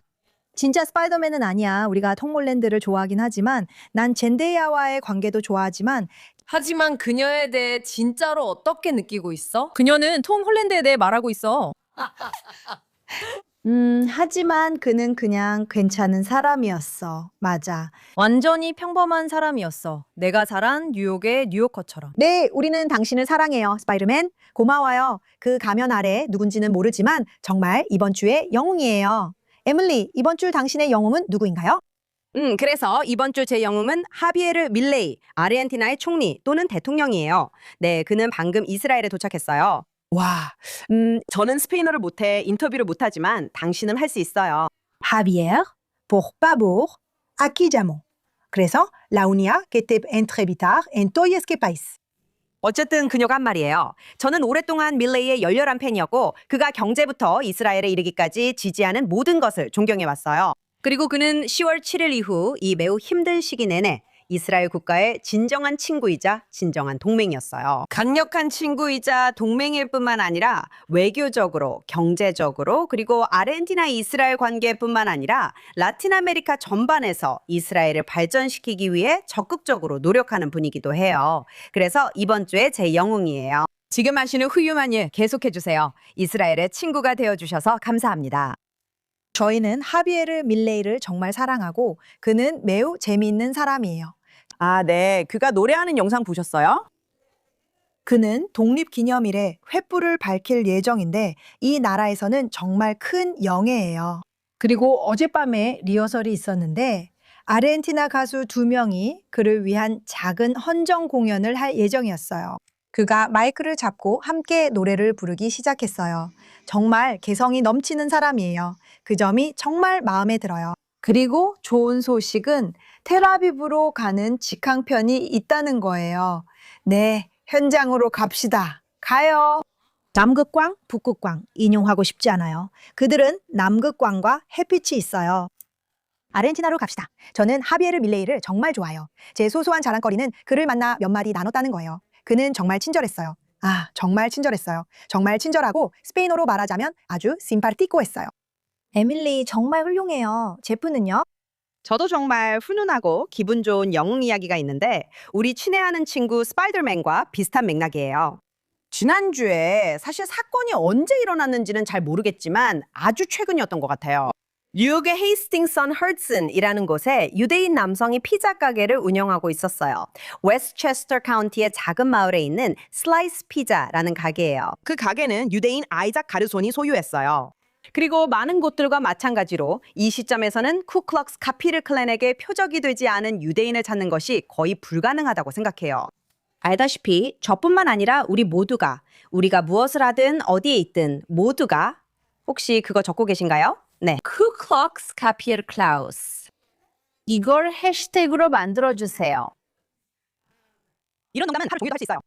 진짜 스파이더맨은 아니야. 우리가 톰 홀랜드를 좋아하긴 하지만 난 젠데이아와의 관계도 좋아하지만 하지만 그녀에 대해 진짜로 어떻게 느끼고 있어? 그녀는 톰 홀랜드에 대해 말하고 있어. 하지만 그는 그냥 괜찮은 사람이었어. 맞아. 완전히 평범한 사람이었어. 내가 자란 뉴욕의 뉴요커처럼. 네, 우리는 당신을 사랑해요, 스파이더맨. 고마워요. 그 가면 아래 누군지는 모르지만 정말 이번 주의 영웅이에요. 에밀리, 이번 주 당신의 영웅은 누구인가요? 그래서 이번 주 제 영웅은 하비에르 밀레이, 아르헨티나의 총리 또는 대통령이에요. 네, 그는 방금 이스라엘에 도착했어요. 와, 저는 스페인어를 못해 인터뷰를 못하지만 당신은 할 수 있어요. Javier, por favor, aquí llamo. 그래서 라우니아 que te entrevistar en todo este país. 어쨌든 그녀가 한 말이에요. 저는 오랫동안 밀레이의 열렬한 팬이었고 그가 경제부터 이스라엘에 이르기까지 지지하는 모든 것을 존경해왔어요. 그리고 그는 10월 7일 이후 이 매우 힘든 시기 내내 이스라엘 국가의 진정한 친구이자 진정한 동맹이었어요. 강력한 친구이자 동맹일 뿐만 아니라 외교적으로, 경제적으로, 그리고 아르헨티나 이스라엘 관계뿐만 아니라 라틴 아메리카 전반에서 이스라엘을 발전시키기 위해 적극적으로 노력하는 분이기도 해요. 그래서 이번 주에 제 영웅이에요. 지금 하시는 훌륭한 일 계속해주세요. 이스라엘의 친구가 되어주셔서 감사합니다. 저희는 하비에르 밀레이를 정말 사랑하고 그는 매우 재미있는 사람이에요. 아, 네. 그가 노래하는 영상 보셨어요? 그는 독립기념일에 횃불을 밝힐 예정인데 이 나라에서는 정말 큰 영예예요. 그리고 어젯밤에 리허설이 있었는데 아르헨티나 가수 2명이 그를 위한 작은 헌정 공연을 할 예정이었어요. 그가 마이크를 잡고 함께 노래를 부르기 시작했어요. 정말 개성이 넘치는 사람이에요. 그 점이 정말 마음에 들어요. 그리고 좋은 소식은 텔아비브로 가는 직항편이 있다는 거예요. 네, 현장으로 갑시다. 가요. 남극광, 북극광 인용하고 싶지 않아요. 그들은 남극광과 햇빛이 있어요. 아르헨티나로 갑시다. 저는 하비에르 밀레이를 정말 좋아해요. 제 소소한 자랑거리는 그를 만나 몇 마디 나눴다는 거예요. 그는 정말 친절했어요. 아, 정말 친절했어요. 정말 친절하고 스페인어로 말하자면 아주 심파티코했어요. 에밀리 정말 훌륭해요. 제프는요? 저도 정말 훈훈하고 기분 좋은 영웅 이야기가 있는데 우리 친애하는 친구 스파이더맨과 비슷한 맥락이에요. 지난주에 사실 사건이 언제 일어났는지는 잘 모르겠지만 아주 최근이었던 것 같아요. 뉴욕의 헤이스팅스 온 허슨이라는 곳에 유대인 남성이 피자 가게를 운영하고 있었어요. 웨스트체스터 카운티의 작은 마을에 있는 슬라이스 피자라는 가게예요. 그 가게는 유대인 아이작 가르손이 소유했어요. 그리고 많은 곳들과 마찬가지로 이 시점에서는 쿠클럭스 카피르 클랜에게 표적이 되지 않은 유대인을 찾는 것이 거의 불가능하다고 생각해요. 알다시피 저뿐만 아니라 우리 모두가 우리가 무엇을 하든 어디에 있든 모두가 혹시 그거 적고 계신가요? 네. 쿠클럭스 카피르 클라우스. 이걸 해시태그로 만들어주세요. 이런 농담은 하루 종일도 할 수 있어요.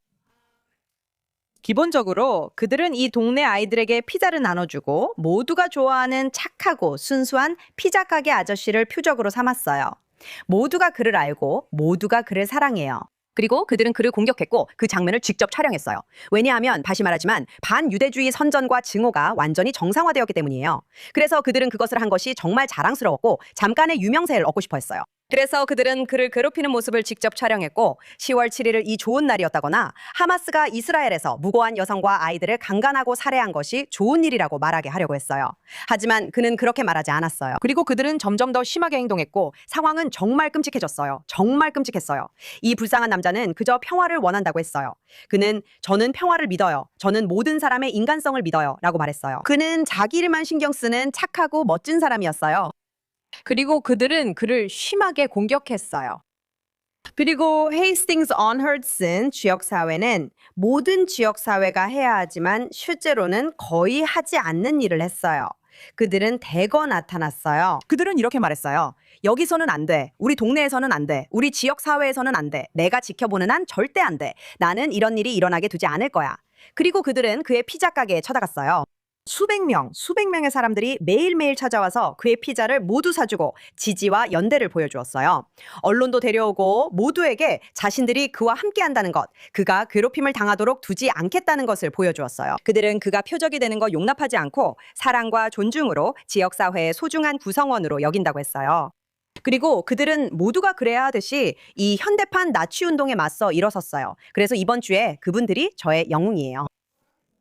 기본적으로 그들은 이 동네 아이들에게 피자를 나눠주고 모두가 좋아하는 착하고 순수한 피자 가게 아저씨를 표적으로 삼았어요. 모두가 그를 알고 모두가 그를 사랑해요. 그리고 그들은 그를 공격했고 그 장면을 직접 촬영했어요. 왜냐하면 다시 말하지만 반유대주의 선전과 증오가 완전히 정상화되었기 때문이에요. 그래서 그들은 그것을 한 것이 정말 자랑스러웠고 잠깐의 유명세를 얻고 싶어 했어요. 그래서 그들은 그를 괴롭히는 모습을 직접 촬영했고 10월 7일을 이 좋은 날이었다거나 하마스가 이스라엘에서 무고한 여성과 아이들을 강간하고 살해한 것이 좋은 일이라고 말하게 하려고 했어요. 하지만 그는 그렇게 말하지 않았어요. 그리고 그들은 점점 더 심하게 행동했고 상황은 정말 끔찍해졌어요. 정말 끔찍했어요. 이 불쌍한 남자는 그저 평화를 원한다고 했어요. 그는 저는 평화를 믿어요. 저는 모든 사람의 인간성을 믿어요. 라고 말했어요. 그는 자기 일만 신경 쓰는 착하고 멋진 사람이었어요. 그리고 그들은 그를 심하게 공격했어요. 그리고 헤이스팅스 온 허슨 지역사회는 모든 지역사회가 해야 하지만 실제로는 거의 하지 않는 일을 했어요. 그들은 대거 나타났어요. 그들은 이렇게 말했어요. 여기서는 안 돼. 우리 동네에서는 안 돼. 우리 지역 사회에서는 안 돼. 내가 지켜보는 한 절대 안 돼. 나는 이런 일이 일어나게 두지 않을 거야. 그리고 그들은 그의 피자 가게에 쳐다갔어요. 수백 명의 사람들이 매일매일 찾아와서 그의 피자를 모두 사주고 지지와 연대를 보여주었어요. 언론도 데려오고 모두에게 자신들이 그와 함께한다는 것, 그가 괴롭힘을 당하도록 두지 않겠다는 것을 보여주었어요. 그들은 그가 표적이 되는 거 용납하지 않고 사랑과 존중으로 지역사회의 소중한 구성원으로 여긴다고 했어요. 그리고 그들은 모두가 그래야 하듯이 이 현대판 나치 운동에 맞서 일어섰어요. 그래서 이번 주에 그분들이 저의 영웅이에요.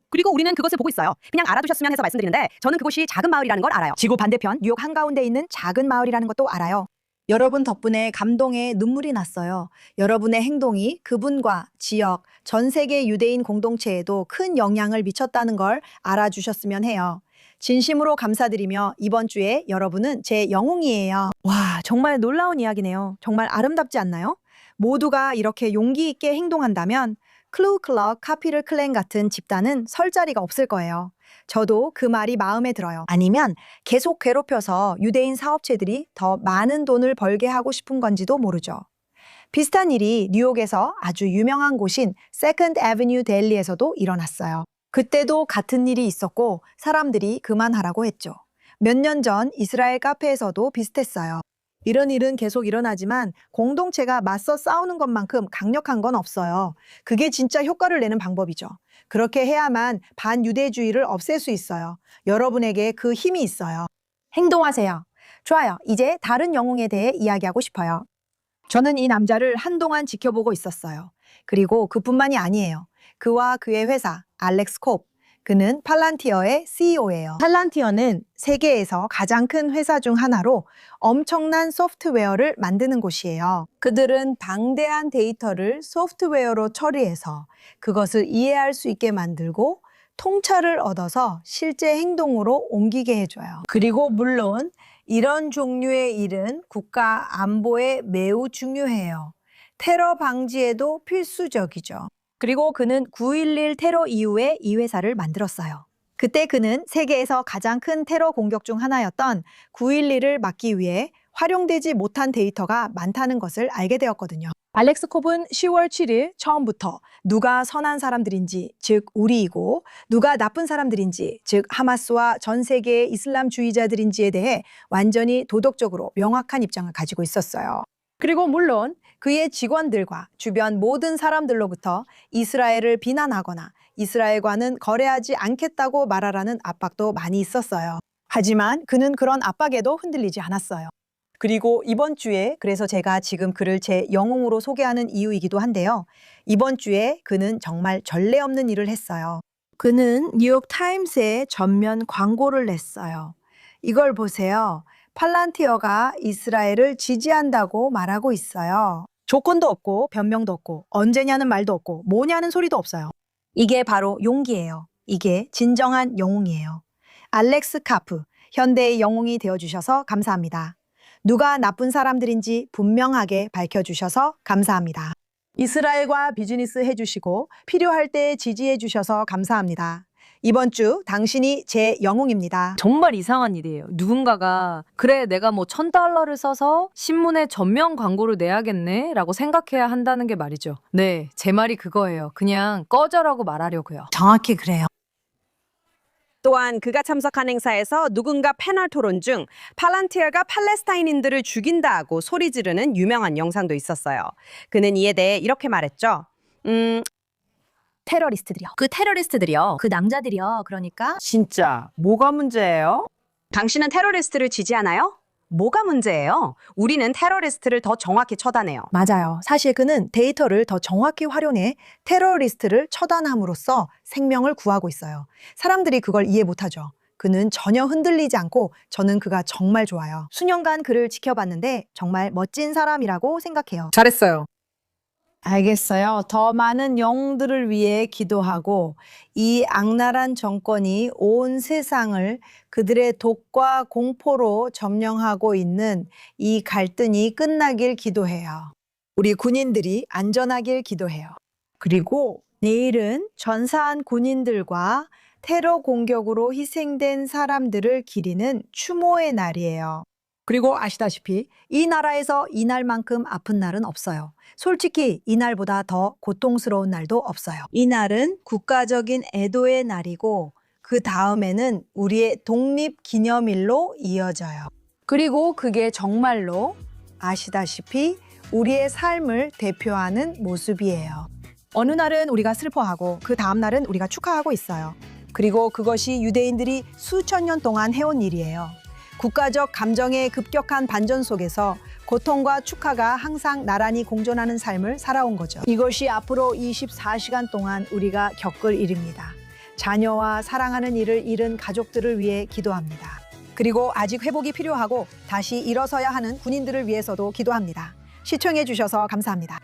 그리고 우리는 그것을 보고 있어요. 그냥 알아두셨으면 해서 말씀드리는데 저는 그곳이 작은 마을이라는 걸 알아요. 지구 반대편 뉴욕 한가운데 있는 작은 마을이라는 것도 알아요. 여러분 덕분에 감동에 눈물이 났어요. 여러분의 행동이 그분과 지역, 전 세계 유대인 공동체에도 큰 영향을 미쳤다는 걸 알아주셨으면 해요. 진심으로 감사드리며 이번 주에 여러분은 제 영웅이에요. 와, 정말 놀라운 이야기네요. 정말 아름답지 않나요? 모두가 이렇게 용기 있게 행동한다면 클루클럭 카피를 클랜 같은 집단은 설 자리가 없을 거예요. 저도 그 말이 마음에 들어요. 아니면 계속 괴롭혀서 유대인 사업체들이 더 많은 돈을 벌게 하고 싶은 건지도 모르죠. 비슷한 일이 뉴욕에서 아주 유명한 곳인 세컨드 애비뉴 델리에서도 일어났어요. 그때도 같은 일이 있었고 사람들이 그만하라고 했죠. 몇 년 전 이스라엘 카페에서도 비슷했어요. 이런 일은 계속 일어나지만 공동체가 맞서 싸우는 것만큼 강력한 건 없어요. 그게 진짜 효과를 내는 방법이죠. 그렇게 해야만 반유대주의를 없앨 수 있어요. 여러분에게 그 힘이 있어요. 행동하세요. 좋아요. 이제 다른 영웅에 대해 이야기하고 싶어요. 저는 이 남자를 한동안 지켜보고 있었어요. 그리고 그뿐만이 아니에요. 그와 그의 회사 알렉스 콥, 그는 팔란티어의 CEO예요. 팔란티어는 세계에서 가장 큰 회사 중 하나로 엄청난 소프트웨어를 만드는 곳이에요. 그들은 방대한 데이터를 소프트웨어로 처리해서 그것을 이해할 수 있게 만들고 통찰을 얻어서 실제 행동으로 옮기게 해줘요. 그리고 물론 이런 종류의 일은 국가 안보에 매우 중요해요. 테러 방지에도 필수적이죠. 그리고 그는 9.11 테러 이후에 이 회사를 만들었어요. 그때 그는 세계에서 가장 큰 테러 공격 중 하나였던 9.11을 막기 위해 활용되지 못한 데이터가 많다는 것을 알게 되었거든요. 알렉스 콥은 10월 7일 처음부터 누가 선한 사람들인지, 즉 우리이고 누가 나쁜 사람들인지, 즉 하마스와 전 세계의 이슬람주의자들인지에 대해 완전히 도덕적으로 명확한 입장을 가지고 있었어요. 그리고 물론 그의 직원들과 주변 모든 사람들로부터 이스라엘을 비난하거나 이스라엘과는 거래하지 않겠다고 말하라는 압박도 많이 있었어요. 하지만 그는 그런 압박에도 흔들리지 않았어요. 그리고 이번 주에 그래서 제가 지금 그를 제 영웅으로 소개하는 이유이기도 한데요. 이번 주에 그는 정말 전례 없는 일을 했어요. 그는 뉴욕 타임스에 전면 광고를 냈어요. 이걸 보세요. 팔란티어가 이스라엘을 지지한다고 말하고 있어요. 조건도 없고 변명도 없고 언제냐는 말도 없고 뭐냐는 소리도 없어요. 이게 바로 용기예요. 이게 진정한 영웅이에요. 알렉스 카프, 현대의 영웅이 되어주셔서 감사합니다. 누가 나쁜 사람들인지 분명하게 밝혀주셔서 감사합니다. 이스라엘과 비즈니스 해주시고 필요할 때 지지해 주셔서 감사합니다. 이번 주 당신이 제 영웅입니다. 정말 이상한 일이에요. 누군가가 그래 내가 뭐 $1,000를 써서 신문에 전면 광고를 내야겠네 라고 생각해야 한다는 게 말이죠. 네, 제 말이 그거예요. 그냥 꺼져라고 말하려고요. 정확히 그래요. 또한 그가 참석한 행사에서 누군가 패널 토론 중 팔란티어가 팔레스타인인들을 죽인다고 소리 지르는 유명한 영상도 있었어요. 그는 이에 대해 이렇게 말했죠. 그 테러리스트들이요. 그 낭자들이요. 그러니까 진짜 뭐가 문제예요? 당신은 테러리스트를 지지하나요? 뭐가 문제예요? 우리는 테러리스트를 더 정확히 처단해요. 맞아요. 사실 그는 데이터를 더 정확히 활용해 테러리스트를 처단함으로써 생명을 구하고 있어요. 사람들이 그걸 이해 못하죠. 그는 전혀 흔들리지 않고 저는 그가 정말 좋아요. 수년간 그를 지켜봤는데 정말 멋진 사람이라고 생각해요. 잘했어요. 알겠어요. 더 많은 영웅들을 위해 기도하고 이 악랄한 정권이 온 세상을 그들의 독과 공포로 점령하고 있는 이 갈등이 끝나길 기도해요. 우리 군인들이 안전하길 기도해요. 그리고 내일은 전사한 군인들과 테러 공격으로 희생된 사람들을 기리는 추모의 날이에요. 그리고 아시다시피 이 나라에서 이날만큼 아픈 날은 없어요. 솔직히 이날보다 더 고통스러운 날도 없어요. 이 날은 국가적인 애도의 날이고 그 다음에는 우리의 독립기념일로 이어져요. 그리고 그게 정말로 아시다시피 우리의 삶을 대표하는 모습이에요. 어느 날은 우리가 슬퍼하고 그 다음 날은 우리가 축하하고 있어요. 그리고 그것이 유대인들이 수천 년 동안 해온 일이에요. 국가적 감정의 급격한 반전 속에서 고통과 축하가 항상 나란히 공존하는 삶을 살아온 거죠. 이것이 앞으로 24시간 동안 우리가 겪을 일입니다. 자녀와 사랑하는 이를 잃은 가족들을 위해 기도합니다. 그리고 아직 회복이 필요하고 다시 일어서야 하는 군인들을 위해서도 기도합니다. 시청해 주셔서 감사합니다.